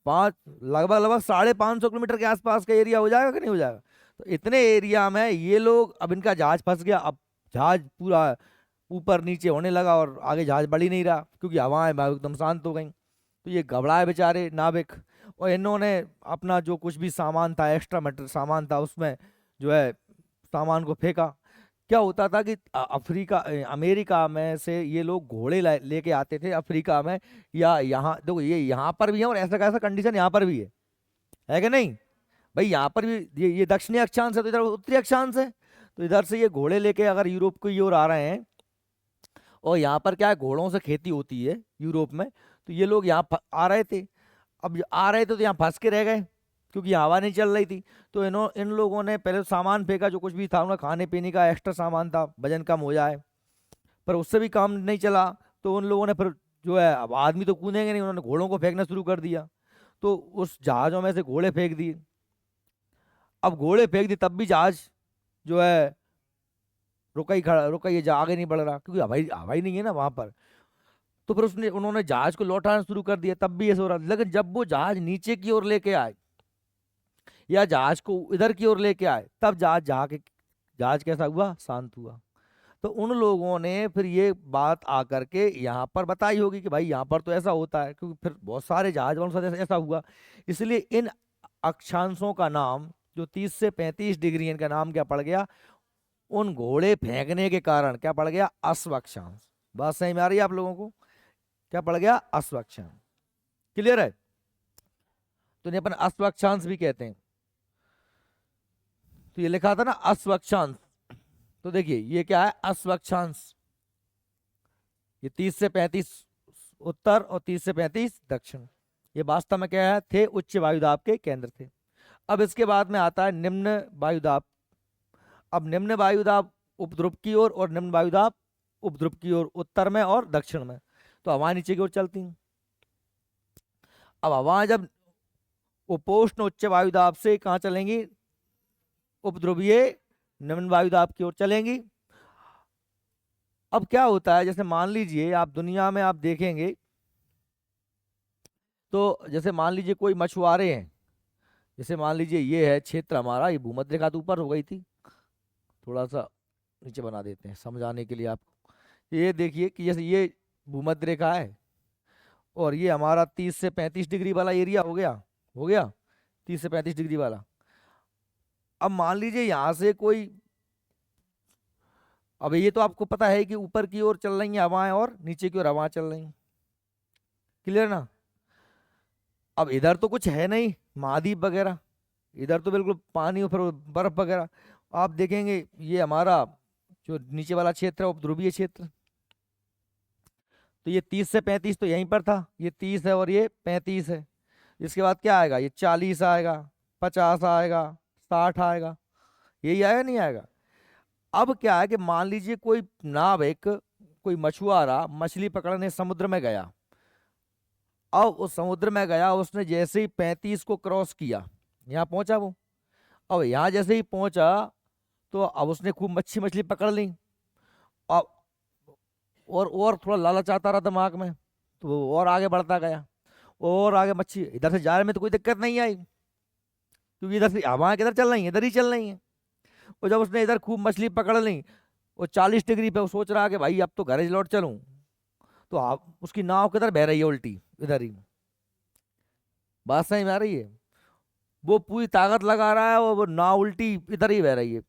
पाँच, लगभग लगभग 550 किलोमीटर के आसपास का एरिया हो जाएगा कि नहीं हो जाएगा? तो इतने एरिया में ये लोग, अब इनका जहाज फंस गया। अब जहाज पूरा ऊपर नीचे होने लगा और आगे जहाज बढ़ ही नहीं रहा क्योंकि हवाएं एकदम शांत हो गई। तो ये घबराए बेचारे नाविक। और इन्होंने अपना जो कुछ भी सामान था, एक्स्ट्रा मटेरियल सामान था, उसमें जो है सामान को फेंका। क्या होता था कि अमेरिका में से ये लोग घोड़े लेके आते थे अफ्रीका में। या यहाँ देखो, ये यहाँ पर भी है और ऐसा कैसा कंडीशन यहाँ पर भी है कि नहीं? भाई यहाँ पर भी ये दक्षिणी अक्षांश है तो इधर उत्तरी अक्षांश है। तो इधर से ये घोड़े लेके अगर यूरोप की ओर आ रहे हैं, और यहाँ पर क्या है, घोड़ों से खेती होती है यूरोप में। तो ये लोग यहाँ आ रहे थे। अब आ रहे थे तो यहाँ फंस के रह गए क्योंकि हवा नहीं चल रही थी। तो इन लोगों ने पहले तो सामान फेंका, जो कुछ भी था उनका खाने पीने का एक्स्ट्रा सामान था, वजन कम हो जाए। पर उससे भी काम नहीं चला। तो उन लोगों ने फिर जो है, अब आदमी तो कूदेंगे नहीं, उन्होंने घोड़ों को फेंकना शुरू कर दिया। तो उस जहाज़ों में से घोड़े फेंक दिए। अब घोड़े फेंक दिए तब भी जहाज जो है रुका ही खड़ा, रुका, ये आगे नहीं बढ़ रहा क्योंकि हवाई हवाई नहीं है ना वहां पर। तो फिर उन्होंने जहाज को लौटाना शुरू कर दिया, तब भी ऐसा हो रहा। लेकिन जब वो जहाज नीचे की ओर लेके आए या जहाज को इधर की ओर लेके आए, तब जहाज कैसा हुआ? शांत हुआ। तो उन लोगों ने फिर ये बात आकर के यहाँ पर बताई होगी कि भाई यहाँ पर तो ऐसा होता है, क्योंकि फिर बहुत सारे जहाज वालों के साथ ऐसा हुआ। इसलिए इन अक्षांशों का नाम, जो 30 से 35 डिग्री, इनका नाम क्या पड़ गया? उन घोड़े फेंकने के कारण क्या पड़ गया? अश्व अक्षांश। बात सही में आ रही है आप लोगों को? क्या पड़ गया? अश्व अक्षांश। क्लियर है? तो इन्हें अपन अश्व अक्षांश भी कहते हैं। तो ये लिखा था ना अश्व अक्षांश। तो देखिए ये क्या है? अश्व अक्षांश। ये 30 से 35 उत्तर और 30 से 35 दक्षिण। ये वास्तव में क्या है? थे उच्च वायुदाब के केंद्र थे। अब इसके बाद में आता है निम्न वायुदाब। अब निम्न वायुदाब उपध्रुव की ओर और निम्न वायुदाब उपध्रुव की ओर, उत्तर में और दक्षिण में। तो हवा नीचे की ओर चलती हैं। अब हवा जब उपोष्ण उच्च वायुदाब से कहाँ चलेंगी? उपध्रुवीय निम्न वायुदाब की ओर चलेंगी। अब क्या होता है, जैसे मान लीजिए आप दुनिया में आप देखेंगे तो जैसे मान लीजिए कोई मछुआरे हैं। जैसे मान लीजिए ये है क्षेत्र हमारा, ये भूमध्य रेखा तो ऊपर हो गई थी, थोड़ा सा नीचे बना देते हैं समझाने के लिए आपको। ये देखिए कि जैसे ये भूमध्य रेखा है और ये हमारा 30 से 35 डिग्री वाला एरिया हो गया। हो गया 30 से 35 डिग्री वाला। अब मान लीजिए यहाँ से कोई, अब ये तो आपको पता है कि ऊपर की ओर चल रही हैं हवाएं और नीचे की ओर हवाएं चल रही हैं। क्लियर ना? अब इधर तो कुछ है नहीं महाद्वीप वगैरह, इधर तो बिल्कुल पानी और फिर बर्फ वगैरह। आप देखेंगे ये हमारा जो नीचे वाला क्षेत्र है उपध्रुवीय क्षेत्र। तो ये 30 से 35 तो यहीं पर था, ये 30 है और ये 35 है। इसके बाद क्या आएगा? ये 40 आएगा, 50 आएगा, 60 आएगा। यही आएगा नहीं आएगा? अब क्या है कि मान लीजिए कोई नाविक, कोई मछुआरा मछली पकड़ने समुद्र में गया। अब उस समुद्र में गया, उसने जैसे ही 35 को क्रॉस किया, यहाँ पहुंचा वो। अब यहाँ जैसे ही पहुंचा तो अब उसने खूब मच्छी मछली पकड़ ली। अब और थोड़ा लालच आता रहा दिमाग में, तो वो और आगे बढ़ता गया। और आगे मच्छी इधर से जाने में तो कोई दिक्कत नहीं आई क्योंकि इधर से हवा किधर चल रही है? इधर ही चल रही है। और जब उसने इधर खूब मछली पकड़ ली और 40 डिग्री पे वो सोच रहा कि भाई अब तो घर ही लौट चलूं, तो आप उसकी नाव किधर बह रही है? उल्टी इधर ही। बात सही में आ रही है? वो पूरी ताकत लगा रहा है और वो नाव उल्टी इधर ही बह रही है।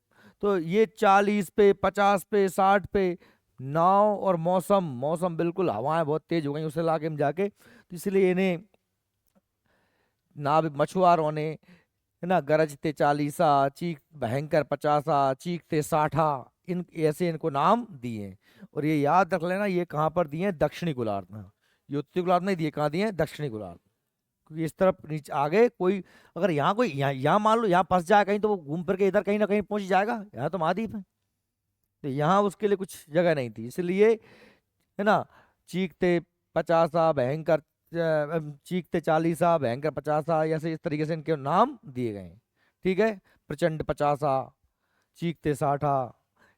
तो ये 40 पे, 50 पे, 60 पे नाव, और मौसम मौसम बिल्कुल, हवाएं बहुत तेज हो गई उस इलाके में जाके। तो इसलिए इन्हें नाव मछुआरों ने, है ना, गरजते 40, चीख भयंकर 50, चीखते 60, इन ऐसे इनको नाम दिए। और ये याद रख लेना, ये कहाँ पर दिए हैं? दक्षिणी गोलार्ध में। ये उत्तरी गोलार्ध में दिए, कहाँ दिए हैं? दक्षिणी गोलार्ध। क्योंकि इस तरफ नीचे आगे कोई, अगर यहाँ कोई यहाँ मान लो यहाँ फंस जाए कहीं, तो वो घूम फिर के इधर कहीं ना कहीं पहुंच जाएगा। यहाँ तो महाद्वीप है, तो यहाँ उसके लिए कुछ जगह नहीं थी, इसलिए, है ना, चीखते 50 भयंकर, चीखते 40, भयंकर 50, ऐसे इस तरीके से इनके नाम दिए गए हैं। ठीक है, प्रचंड 50, चीखते 60,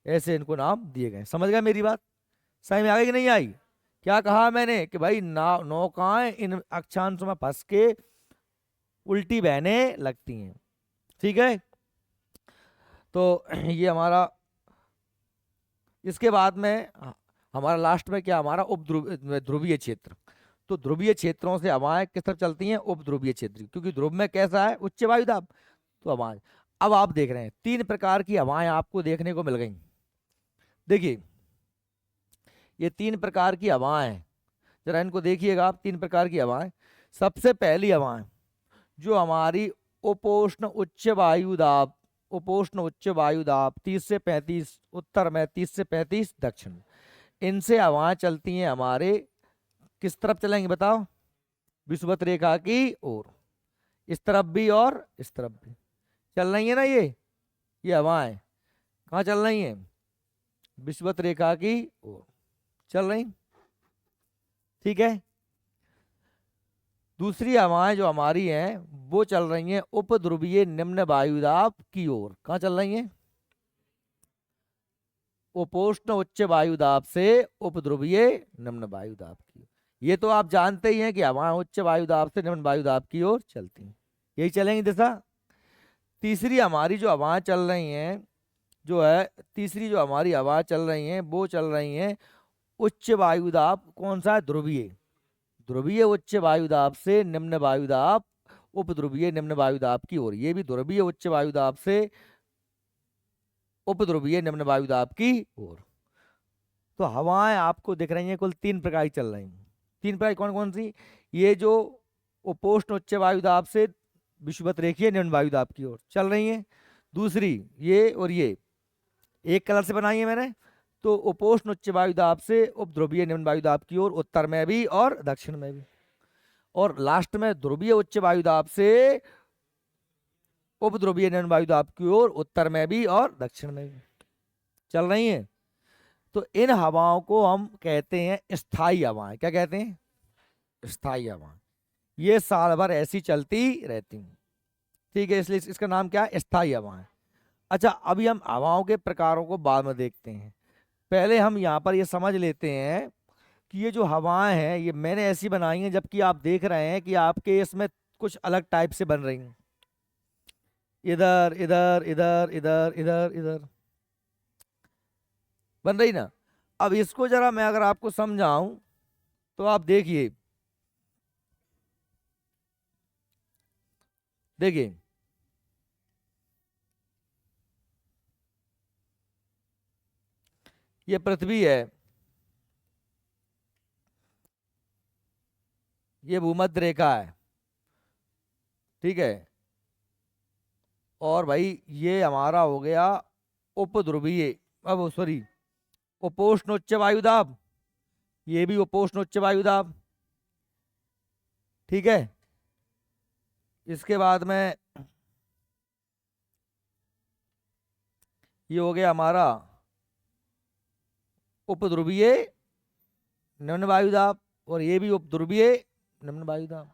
ऐसे इनको नाम दिए गए। समझ गए मेरी बात? समझ में आ गई कि नहीं आई? क्या कहा मैंने कि भाई नौकाएं इन अक्षांशों में फंस के उल्टी बहने लगती हैं। ठीक है, तो ये हमारा, इसके बाद में हमारा लास्ट में क्या, हमारा ध्रुवीय क्षेत्र। तो ध्रुवीय क्षेत्रों से हवाएं किस तरफ चलती हैं? उपध्रुवीय क्षेत्र, क्योंकि ध्रुव में कैसा है, उच्च वायुदाब, तो हवाएं। अब आप देख रहे हैं 3 प्रकार की हवाएं आपको देखने को मिल गई। देखिए ये 3 प्रकार की हवाएं हैं, जरा इनको देखिएगा आप। 3 प्रकार की हवाएं। सबसे पहली हवाएं जो हमारी उपोष्ण उच्च वायुदाब, उपोष्ण उच्च वायुदाब 30 से 35 उत्तर में, 30 से 35 दक्षिण में, इनसे हवाएं चलती हैं हमारे, किस तरफ चलेंगे बताओ? विषुवत रेखा की ओर। इस तरफ भी और इस तरफ भी चल रही है ना। ये हवाएं कहाँ चल रही हैं? विषुवत रेखा की ओर चल रही। ठीक है, दूसरी हवाएं जो हमारी हैं वो चल रही हैं उपध्रुवीय निम्न वायुदाब की ओर। कहाँ चल रही हैं? उपोष्ण उच्च वायुदाब से उपध्रुवीय निम्न वायुदाब की। ये तो आप जानते ही हैं कि हवाएं उच्च वायुदाब से निम्न वायुदाब की ओर चलती हैं, यही चलेंगी दिशा। तीसरी हमारी जो हवाएं चल रही हैं, जो है तीसरी जो हमारी हवाएं चल रही हैं वो चल रही हैं उच्च वायुदाब। कौन सा है? ध्रुवीय। ध्रुवीय उच्च वायुदाब से निम्न वायुदाब, उपध्रुवीय निम्न वायुदाब की ओर। ये भी ध्रुवीय उच्च वायुदाब से उपध्रुवीय निम्न वायुदाब की ओर। तो हवाएं आपको दिख रही हैं कुल 3 प्रकार की चल रही हैं। 3 प्रकार कौन कौन सी? ये जो उपोष्ण उच्च वायुदाब से विषुवत रेखीय निम्न वायुदाब की ओर चल रही हैं। दूसरी ये और ये एक कलर से बनाई है मैंने, तो उपोष्ण उच्च वायुदाब से उपध्रुवीय निम्न वायुदाब की ओर, उत्तर में भी और दक्षिण में भी। और लास्ट में ध्रुवीय उच्च वायुदाब से उपध्रुवीय निम्न वायुदाब की ओर, उत्तर में भी और दक्षिण में भी चल रही हैं। तो इन हवाओं को हम कहते हैं स्थायी हवाएं। क्या कहते हैं? स्थायी हवाएं। ये साल भर ऐसी चलती रहती हैं। ठीक है, इसलिए इसका नाम क्या है? स्थायी हवाएं। अच्छा, अभी हम हवाओं के प्रकारों को बाद में देखते हैं। पहले हम यहाँ पर ये समझ लेते हैं कि ये जो हवाएं हैं ये मैंने ऐसी बनाई हैं, जबकि आप देख रहे हैं कि आपके इसमें कुछ अलग टाइप से बन रही हैं। इधर इधर इधर इधर इधर इधर बन रही ना। अब इसको जरा मैं अगर आपको समझाऊं तो आप देखिए, देखिए ये पृथ्वी है, ये भूमध्य रेखा है। ठीक है, और भाई ये हमारा हो गया उपध्रुवीय, अब सॉरी उपोष्ण उच्च वायुदाब, ये भी उपोष्ण उच्च वायुदाब। ठीक है, इसके बाद में ये हो गया हमारा उपध्रुवीय निम्न वायुदाब, और ये भी उपध्रुवीय निम्न वायुदाब।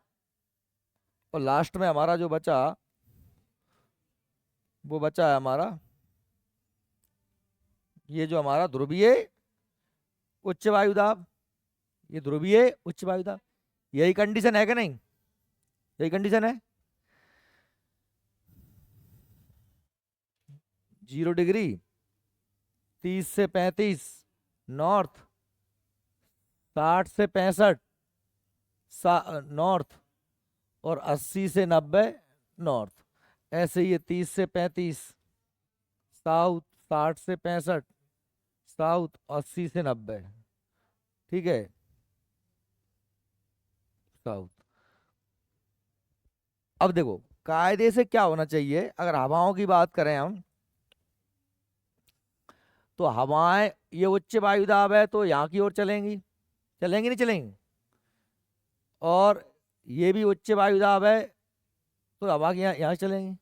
और लास्ट में हमारा जो बचा वो बचा है हमारा ये जो हमारा ध्रुवीय उच्च वायुदाब, ये ध्रुवीय उच्च वायुदाब। यही कंडीशन है कि नहीं? यही कंडीशन है। 0 डिग्री, 30 से 35 नॉर्थ, 60 से 65 नॉर्थ, और 80 से 90 नॉर्थ। ऐसे ये 30 से 35 साउथ, 60 से 65 साउथ, 80 से 90। ठीक है, साउथ। अब देखो कायदे से क्या होना चाहिए, अगर हवाओं की बात करें हम, तो हवाएं ये उच्च वायुदाब है तो यहाँ की ओर चलेंगी, चलेंगी नहीं चलेंगी? और ये भी उच्च वायु दाब है, तो हवा की यहाँ चलेंगे।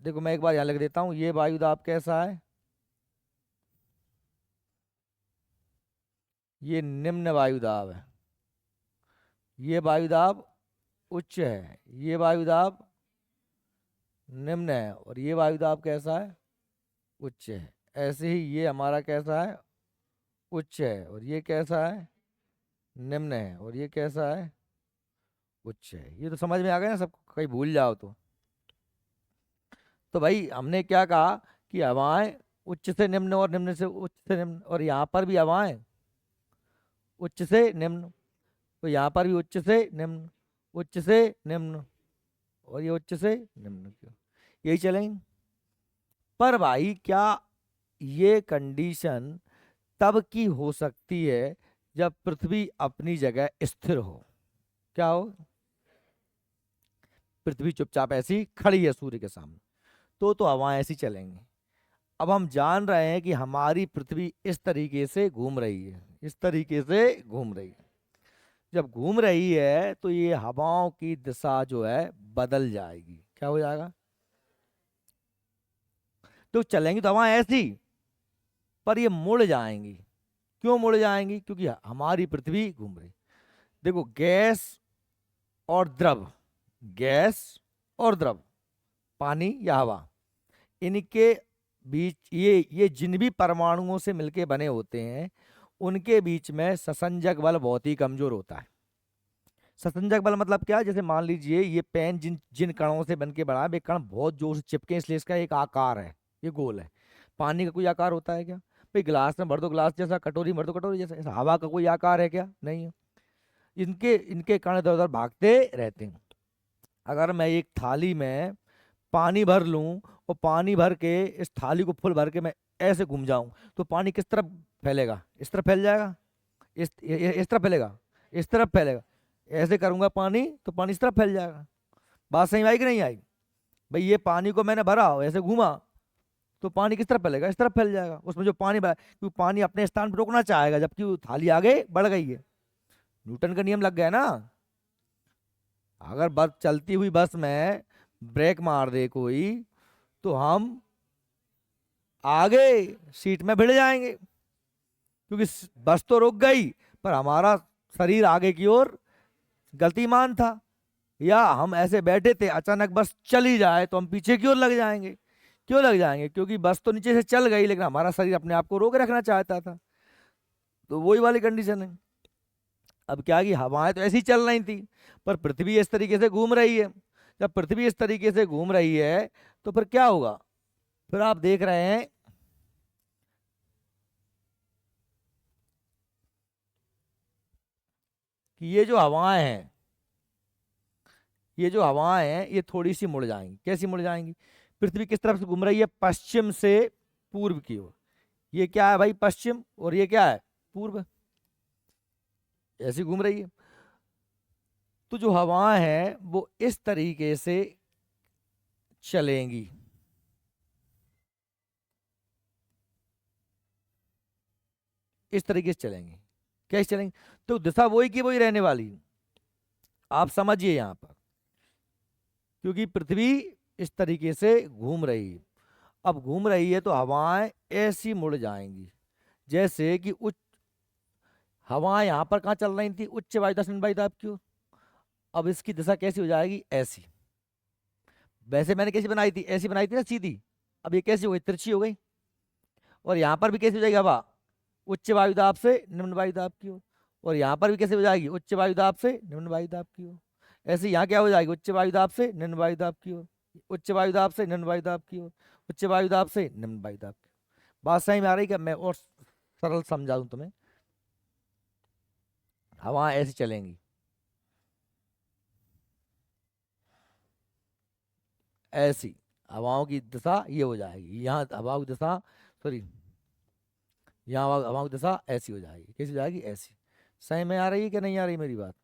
देखो मैं एक बार यहाँ लिख देता हूँ, ये वायु दाब कैसा है, ये निम्न वायु दाब है, ये वायु दाब उच्च है, ये वायु दाब निम्न है, और ये वायु दाब कैसा है, उच्च है। ऐसे ही ये हमारा कैसा है, उच्च है, और ये कैसा है, निम्न है, और ये कैसा है, उच्च है। ये तो समझ में आ गया ना सबको, कहीं भूल जाओ तो भाई हमने क्या कहा कि हवाएं उच्च से निम्न और निम्न से उच्च से निम्न, और यहाँ पर भी हवाएं उच्च से निम्न, तो यहाँ पर भी उच्च से निम्न, उच्च से निम्न, और ये उच्च से निम्न, क्यों यही चलेंगे। पर भाई क्या ये कंडीशन तब की हो सकती है जब पृथ्वी अपनी जगह स्थिर हो? क्या हो? पृथ्वी चुपचाप ऐसी खड़ी है सूर्य के सामने, तो हवाएं ऐसी चलेंगी। अब हम जान रहे हैं कि हमारी पृथ्वी इस तरीके से घूम रही है, इस तरीके से घूम रही है। जब घूम रही है तो ये हवाओं की दिशा जो है बदल जाएगी। क्या हो जाएगा? तो चलेंगी तो हवाएं ऐसी, पर ये मुड़ जाएंगी। क्यों मुड़ जाएंगी? क्योंकि हमारी पृथ्वी घूम रही। देखो गैस और द्रव, गैस और द्रव, पानी या हवा, इनके बीच ये जिन भी परमाणुओं से मिलके बने होते हैं, उनके बीच में ससंजक बल बहुत ही कमजोर होता है। ससंजक बल मतलब क्या? जैसे मान लीजिए ये पेन जिन जिन कणों से बन के बना है, वे कण बहुत जोर से चिपके, इसलिए इसका एक आकार है, ये गोल है। पानी का कोई आकार होता है क्या? भाई गिलास में भर दो गिलास जैसा, कटोरी में भर दो कटोरी जैसा। इस हवा का कोई आकार है क्या? नहीं है। इनके इनके कण इधर उधर भागते रहते हैं। अगर मैं एक थाली में पानी भर लूं और पानी भर के इस थाली को फुल भर के मैं ऐसे घूम जाऊं, तो पानी किस तरफ फैलेगा? इस तरफ फैल जाएगा। इस तरफ फैलेगा, इस तरफ फैलेगा। ऐसे करूंगा पानी, तो पानी इस तरफ फैल जाएगा। बात सही आई कि नहीं आई? भाई ये पानी को मैंने भरा ऐसे घूमा, तो पानी किस तरफ फैलेगा? इस तरफ फैल जाएगा। उसमें जो पानी भरा, क्योंकि पानी अपने स्थान पर रुकना चाहेगा, जबकि वो थाली आगे बढ़ गई है। न्यूटन का नियम लग गया ना। अगर बस चलती हुई बस में ब्रेक मार दे कोई, तो हम आगे सीट में भिड़ जाएंगे, क्योंकि बस तो रुक गई, पर हमारा शरीर आगे की ओर गतिमान था। या हम ऐसे बैठे थे, अचानक बस चली जाए तो हम पीछे की ओर लग जाएंगे। क्यों लग जाएंगे? क्योंकि बस तो नीचे से चल गई, लेकिन हमारा शरीर अपने आप को रोके रखना चाहता था। तो वही वाली कंडीशन है। अब क्या कि हवाएं तो ऐसी चल रही थी, पर पृथ्वी इस तरीके से घूम रही है। जब पृथ्वी इस तरीके से घूम रही है, तो फिर क्या होगा? फिर आप देख रहे हैं कि ये जो हवाएं हैं, ये जो हवाएं हैं, ये थोड़ी सी मुड़ जाएंगी। कैसी मुड़ जाएंगी? पृथ्वी किस तरफ से घूम रही है? पश्चिम से पूर्व की ओर। ये क्या है भाई? पश्चिम। और ये क्या है? पूर्व। ऐसी घूम रही है। तो जो हवाएं हैं वो इस तरीके से चलेंगी, इस तरीके से चलेंगी। कैसे चलेंगी? तो दिशा वही की वही रहने वाली है। आप समझिए यहां पर, क्योंकि पृथ्वी इस तरीके से घूम रही है। अब घूम रही है तो हवाएं ऐसी मुड़ जाएंगी, जैसे कि उच्च हवाएं यहां पर कहाँ चल रही थी? उच्च वायु दक्षिण वायु दाब की ओर। अब इसकी दिशा कैसी हो जाएगी? ऐसी। वैसे मैंने कैसी बनाई थी? ऐसी बनाई थी ना, सीधी। अब ये कैसी हो गई? तिरछी हो गई। और यहाँ पर भी कैसी हो जाएगी हवा? उच्च वायु दाब से निम्न वायु दाब की ओर। और यहाँ पर भी कैसे हो जाएगी? उच्च वायु दाब से निम्न वायु दाब की ओर। ऐसे यहाँ क्या हो जाएगी? उच्च वायु दाब से निम्न वायु दाब की ओर, उच्च वायु दाब से निम्न वायु दाब की ओर, उच्च वायु दाब से निम्न वायु दाब की ओर। बात सही में आ रही? क्या मैं और सरल समझा दूं तुम्हें? हवा ऐसी चलेंगी, ऐसी। हवाओं की दिशा ये हो जाएगी, यहाँ हवाओं की दिशा, सॉरी, यहाँ हवाओं की दिशा ऐसी हो जाएगी। कैसी हो जाएगी? ऐसी। सही में आ रही है कि नहीं आ रही मेरी बात?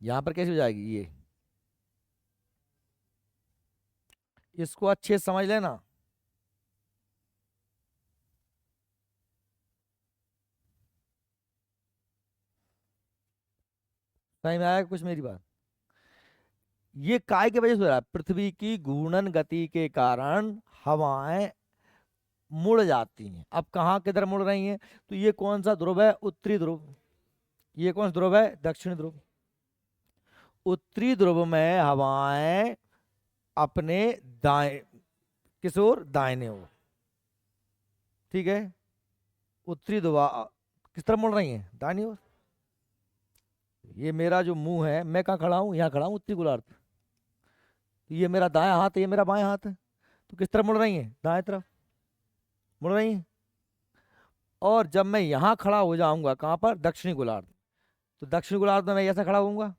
यहाँ पर कैसी हो जाएगी? ये, इसको अच्छे से समझ लेना। समझ में आया कुछ मेरी बात? ये काय की वजह से हो रहा है, पृथ्वी की घूर्णन गति के कारण हवाएं मुड़ जाती हैं। अब कहाँ किधर मुड़ रही हैं? तो ये कौन सा ध्रुव है? उत्तरी ध्रुव। ये कौन सा ध्रुव है? दक्षिण ध्रुव। उत्तरी ध्रुव में हवाएं अपने दाएं, किस ओर? दाहिने ओर। ठीक है। उत्तरी ध्रुव किस तरफ मुड़ रही हैं? दाहिनी ओर। ये मेरा जो मुंह है, मैं कहाँ खड़ा हूँ? यहाँ खड़ा हूँ उत्तरी गोलार्ध पे। तो ये मेरा दायां हाथ है, ये मेरा बायां हाथ है, तो किस तरफ मुड़ रही है? दाएं तरफ मुड़ रही है। और जब मैं यहाँ खड़ा हो जाऊंगा, कहाँ पर? दक्षिणी गोलार्ध। तो दक्षिणी गोलार्ध में मैं ऐसा खड़ा होऊंगा,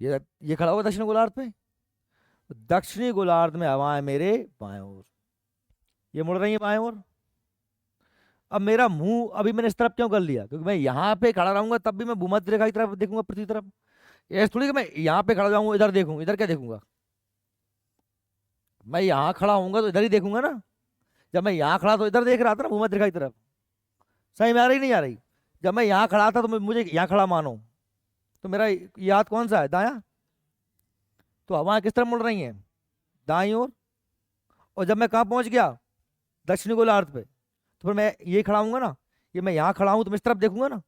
ये खड़ा होगा दक्षिणी गोलार्ध पे। तो दक्षिणी गोलार्ध में हवाएं मेरे बाएं ओर, ये मुड़ रही है बाएं ओर। अब मेरा मुंह अभी मैंने इस तरफ क्यों कर लिया? क्योंकि मैं यहाँ पे खड़ा रहूंगा तब भी मैं भूमध्य रेखा की तरफ देखूंगा, पृथ्वी की तरफ। ऐसे थोड़ी कि मैं यहाँ पे खड़ा जाऊंगा इधर देखूंगा, इधर क्या देखूंगा? मैं यहाँ खड़ा होऊंगा तो इधर ही देखूंगा ना। जब मैं यहाँ खड़ा तो इधर देख रहा था ना, भूमध्य रेखा की तरफ। सही में आ रही नहीं आ रही? जब मैं यहाँ खड़ा था तो मुझे यहाँ खड़ा मानो, तो मेरा ये हाथ कौन सा है? दायां। तो हवाएं किस तरफ मुड़ रही हैं? दाईं ओर। और जब मैं कहाँ पहुंच गया? दक्षिणी गोलार्ध पे। तो फिर मैं ये खड़ा हूंगा ना, ये मैं यहाँ खड़ा हूँ तो मैं इस तरफ देखूंगा ना।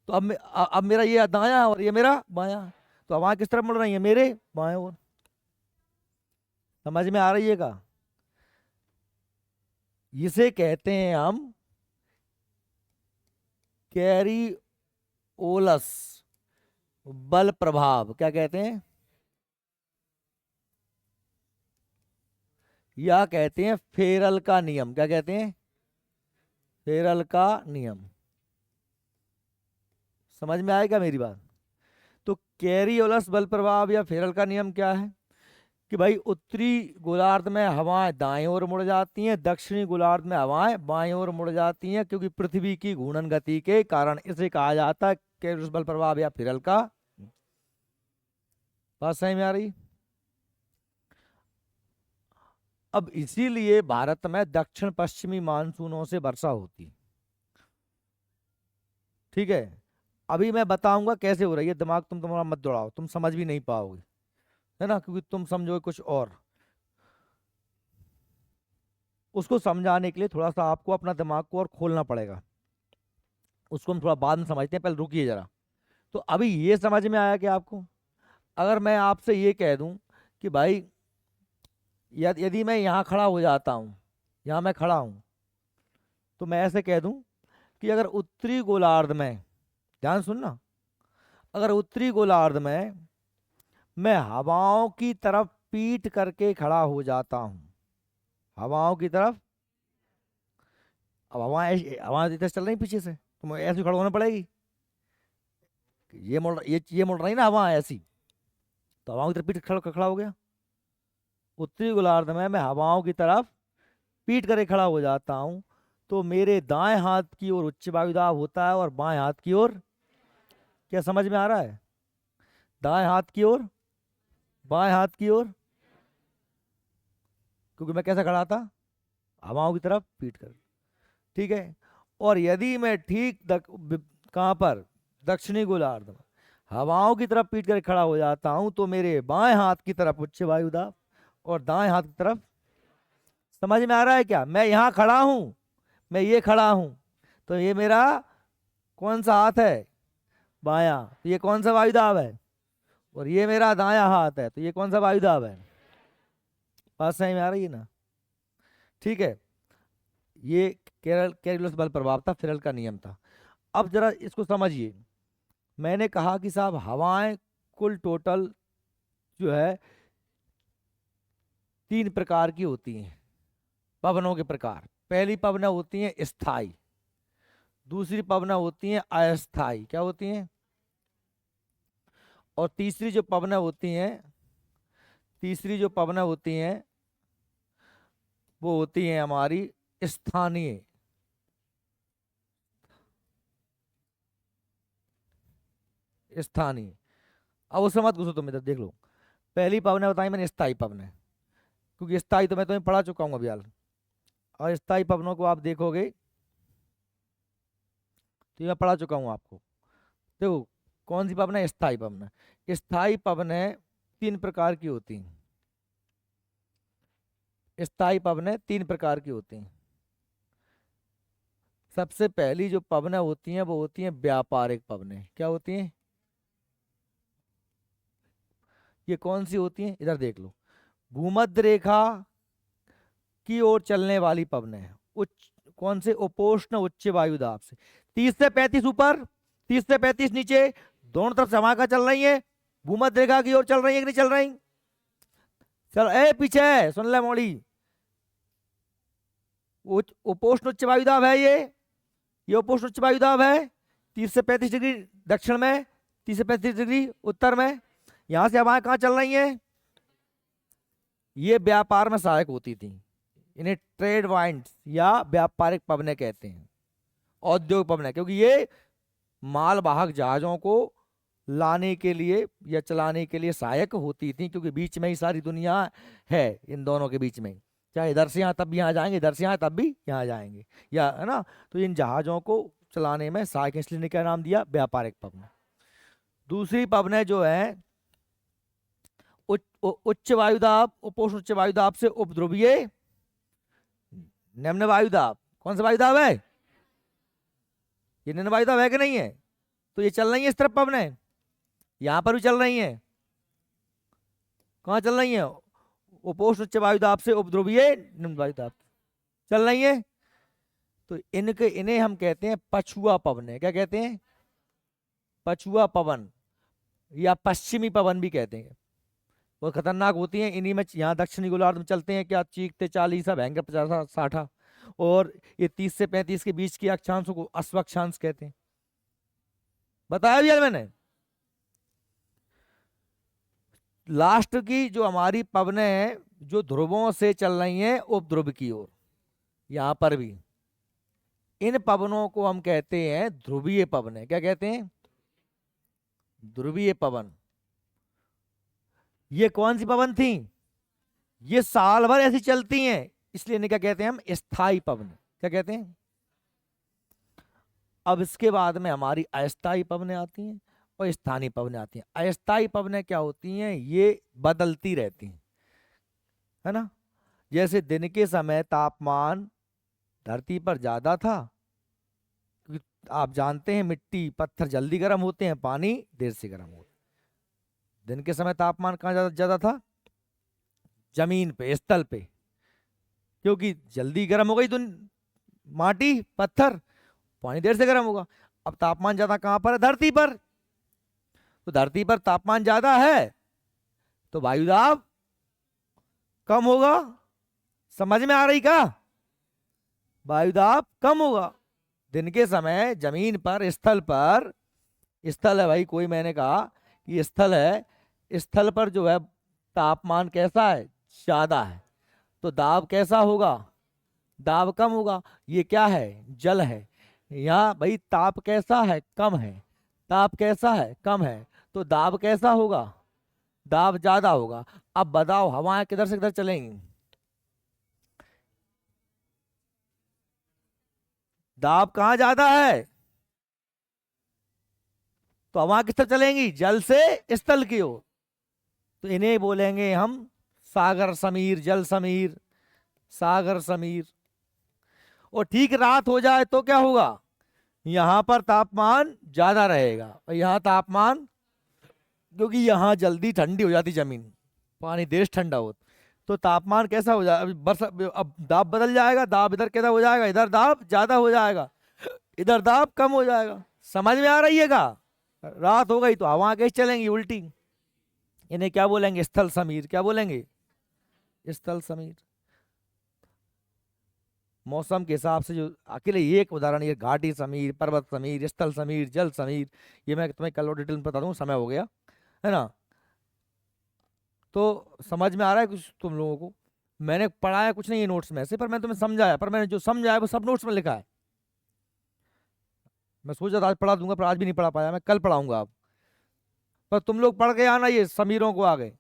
तो अब मेरा ये दायां और ये मेरा बायां, तो हवाएं किस तरफ मुड़ रही हैं? मेरे बाएं ओर। समझ में आ रही है का? इसे कहते हैं हम कैरी ओलस बल प्रभाव। क्या कहते हैं? या कहते हैं फेरल का नियम। क्या कहते हैं? फेरल का नियम। समझ में आएगा मेरी बात? तो कैरियोलस बल प्रभाव या फेरल का नियम क्या है? कि भाई उत्तरी गोलार्ध में हवाएं दाएं ओर मुड़ जाती हैं, दक्षिणी गोलार्ध में हवाएं बाएं ओर मुड़ जाती हैं, क्योंकि पृथ्वी की घूर्णन गति के कारण। इसे कहा जाता है कैरियोलस बल प्रभाव या फेरल का। बात सही में आ रही? अब इसीलिए भारत में दक्षिण पश्चिमी मानसूनों से वर्षा होती। ठीक है। अभी मैं बताऊंगा कैसे हो रही है, दिमाग तुम्हारा मत दौड़ाओ, तुम समझ भी नहीं पाओगे, है ना, क्योंकि तुम समझोगे कुछ और। उसको समझाने के लिए थोड़ा सा आपको अपना दिमाग को और खोलना पड़ेगा। उसको हम थोड़ा बाद में समझते हैं, पहले रुकिए जरा। तो अभी ये समझ में आया कि आपको, अगर मैं आपसे ये कह दूं कि भाई यदि मैं यहाँ खड़ा हो जाता हूँ, यहाँ मैं खड़ा हूँ, तो मैं ऐसे कह दूं कि अगर उत्तरी गोलार्ध में, ध्यान सुनना, अगर उत्तरी गोलार्ध में मैं हवाओं की तरफ पीठ करके खड़ा हो जाता हूं, हवाओं की तरफ। अब हवाएं इधर चल रही पीछे से, तो मुझे ऐसे खड़ा होना पड़ेगी। ये मुड़ रही ना हवा ऐसी, तो हवाओं की तरफ पीठ खड़ा खड़ा हो गया। उत्तरी गोलार्ध में मैं हवाओं की तरफ पीठ करके खड़ा हो जाता हूं, तो मेरे दाएं हाथ की ओर उच्च वायुदाब होता है और बाएं हाथ की ओर। क्या समझ में आ रहा है? दाएं हाथ की ओर, बाएं हाथ की ओर, क्योंकि मैं कैसा खड़ा था? हवाओं की तरफ पीठ कर। ठीक है। और यदि मैं ठीक कहाँ पर? दक्षिणी गोलार्ध में हवाओं की तरफ पीट कर खड़ा हो जाता हूं, तो मेरे बाएं हाथ की तरफ उच्च वायुदाब और दाएं हाथ की तरफ। समझ में आ रहा है क्या? मैं यहाँ खड़ा हूं, मैं ये खड़ा हूं, तो ये मेरा कौन सा हाथ है? बायां। तो ये कौन सा वायुदाब है? और ये मेरा दायां हाथ है, तो ये कौन सा वायुदाब है? बात सही में आ रही है ना? ठीक है। ये कैरोलस बल प्रभाव था, फेरल का नियम था। अब जरा इसको समझिए। मैंने कहा कि साहब हवाएं कुल टोटल जो है 3 प्रकार की होती हैं, पवनों के प्रकार। पहली पवनें होती हैं स्थायी, दूसरी पवनें होती हैं अस्थायी। क्या होती हैं? और तीसरी जो पवनें होती हैं, तीसरी जो पवनें होती हैं वो होती हैं हमारी स्थानीय। स्थानीय। अब उसमें मत घुसो, तुम इधर देख लो। पहली पवनें बताई मैंने स्थायी पवनें, क्योंकि स्थायी तो मैं तुम्हें पढ़ा चुका हूँ अभी हाल। और स्थायी पवनों को आप देखोगे तो ये मैं पढ़ा चुका हूँ आपको। देखो कौन सी पवन है, स्थायी पवन है। स्थायी पवनें 3 प्रकार की होती हैं। स्थायी पवनें 3 प्रकार की होती हैं। सबसे पहली जो पवनें होती हैं वो होती हैं व्यापारिक पवनें। क्या होती हैं? ये कौन सी होती हैं, इधर देख लो। भूमध्य रेखा की ओर चलने वाली पवनें हैं। उच्च कौन से? उपोष्ण उच्च वायु दाब से 30 से 35 ऊपर, 30 से 35 नीचे, दोनों तरफ से हवा का चल रही है, भूमध्य रेखा की ओर चल रही है कि नहीं चल रही? चल ए पीछे सुन ले मोड़ी। उपोष्ण उच्च वायु दाब है ये उपोष्ण उच्च वायु दाब है। 30 से 35 डिग्री दक्षिण में, 30 से 35 डिग्री उत्तर में, यहां से हवाएं कहाँ चल रही हैं? ये व्यापार में सहायक होती थी। इन्हें ट्रेड वाइंड्स या व्यापारिक पवनें कहते हैं, औद्योगिक पवनें, क्योंकि ये मालवाहक जहाजों को लाने के लिए या चलाने के लिए सहायक होती थी, क्योंकि बीच में ही सारी दुनिया है, इन दोनों के बीच में, चाहे इधर से यहाँ तब भी यहाँ जाएंगे, इधर से यहाँ तब भी यहाँ जाएंगे, या है ना। तो इन जहाजों को चलाने में सहायक, इसलिए इन्हें क्या नाम दिया? व्यापारिक पवनें। दूसरी पवनें जो है उच्च वायुदाब, उपोष्ण उच्च वायुदाब से उपध्रुवीय निम्न वायुदाब। कौन सा वायुदाब है? ये निम्न वायुदाब है कि नहीं है? तो ये चल रही है इस तरफ पवनें, यहां पर भी चल रही हैं। कहाँ चल रही हैं? उपोष्ण उच्च वायुदाब से उपध्रुवीय निम्न वायुदाब चल रही है। तो इन्हें हम कहते हैं पछुआ पवनें। क्या कहते हैं? पछुआ पवन या पश्चिमी पवन भी कहते हैं। वो खतरनाक होती हैं। इन्हीं में यहाँ दक्षिणी गोलार्ध में चलते हैं, क्या चीखते 40 भयंकर 50-60, और ये 30 से 35 के बीच के अक्षांशों को अश्वक्षांश कहते हैं। बताया भी यार मैंने। लास्ट की जो हमारी पवनें हैं जो ध्रुवों से चल रही हैं उपध्रुव की ओर, यहां पर भी इन पवनों को हम कहते हैं ध्रुवीय पवनें। क्या कहते हैं? ध्रुवीय पवन। ये कौन सी पवन थी? ये साल भर ऐसी चलती हैं, इसलिए इन्हें क्या कहते हैं हम? स्थायी पवन। क्या कहते हैं? अब इसके बाद में हमारी अस्थायी पवनें आती हैं और स्थानीय पवनें आती हैं। अस्थायी पवनें क्या होती हैं? ये बदलती रहती हैं, है ना। जैसे दिन के समय तापमान धरती पर ज्यादा था, क्योंकि आप जानते हैं मिट्टी पत्थर जल्दी गर्म होते हैं, पानी देर से गर्म होता है। दिन के समय तापमान कहाँ ज्यादा था? जमीन पे, स्थल पे, क्योंकि जल्दी गर्म हो गई तो माटी पत्थर, पानी देर से गर्म होगा। अब तापमान ज्यादा कहां पर है? धरती पर। तो धरती पर तापमान ज्यादा है तो वायुदाब कम होगा। समझ में आ रही का? वायुदाब कम होगा। दिन के समय जमीन पर, स्थल पर, स्थल है भाई, कोई मैंने कहा कि स्थल है, स्थल पर जो है तापमान कैसा है? ज्यादा है, तो दाब कैसा होगा? दाब कम होगा। ये क्या है? जल है। यहाँ भाई ताप कैसा है? कम है। ताप कैसा है? कम है, तो दाब कैसा होगा? दाब ज्यादा होगा। अब बताओ हवाएं किधर से किधर चलेंगी? दाब कहाँ ज्यादा है तो हवा किस तरफ चलेंगी? जल से स्थल की ओर। तो इन्हें बोलेंगे हम सागर समीर, जल समीर, सागर समीर। और ठीक रात हो जाए तो क्या होगा? यहां पर तापमान ज्यादा रहेगा और यहाँ तापमान, क्योंकि यहाँ जल्दी ठंडी हो जाती जमीन, पानी देश ठंडा हो, तो तापमान कैसा हो जाएगा? अब दाब बदल जाएगा। दाब इधर कैसा हो जाएगा? इधर दाब ज्यादा हो जाएगा, इधर दाब कम हो जाएगा। समझ में आ रही है का? रात हो गई तो हवा कैसे चलेंगी? उल्टी। इन्हें क्या बोलेंगे? स्थल समीर। क्या बोलेंगे? स्थल समीर। मौसम के हिसाब से जो अकेले एक उदाहरण, ये घाटी समीर, पर्वत समीर, स्थल समीर, जल समीर, ये मैं तुम्हें कल और डिटेल में बता दूंगा, समय हो गया है ना। तो समझ में आ रहा है कुछ तुम लोगों को? मैंने पढ़ाया कुछ नहीं है नोट्स में से, पर मैंने तुम्हें समझाया, पर मैंने जो समझाया वो सब नोट्स में लिखा है। मैं सोचा था आज पढ़ा दूंगा, पर आज भी नहीं पढ़ा पाया, मैं कल पढ़ाऊंगा आप। पर तुम लोग पढ़ के आना ये समीरों को आगे।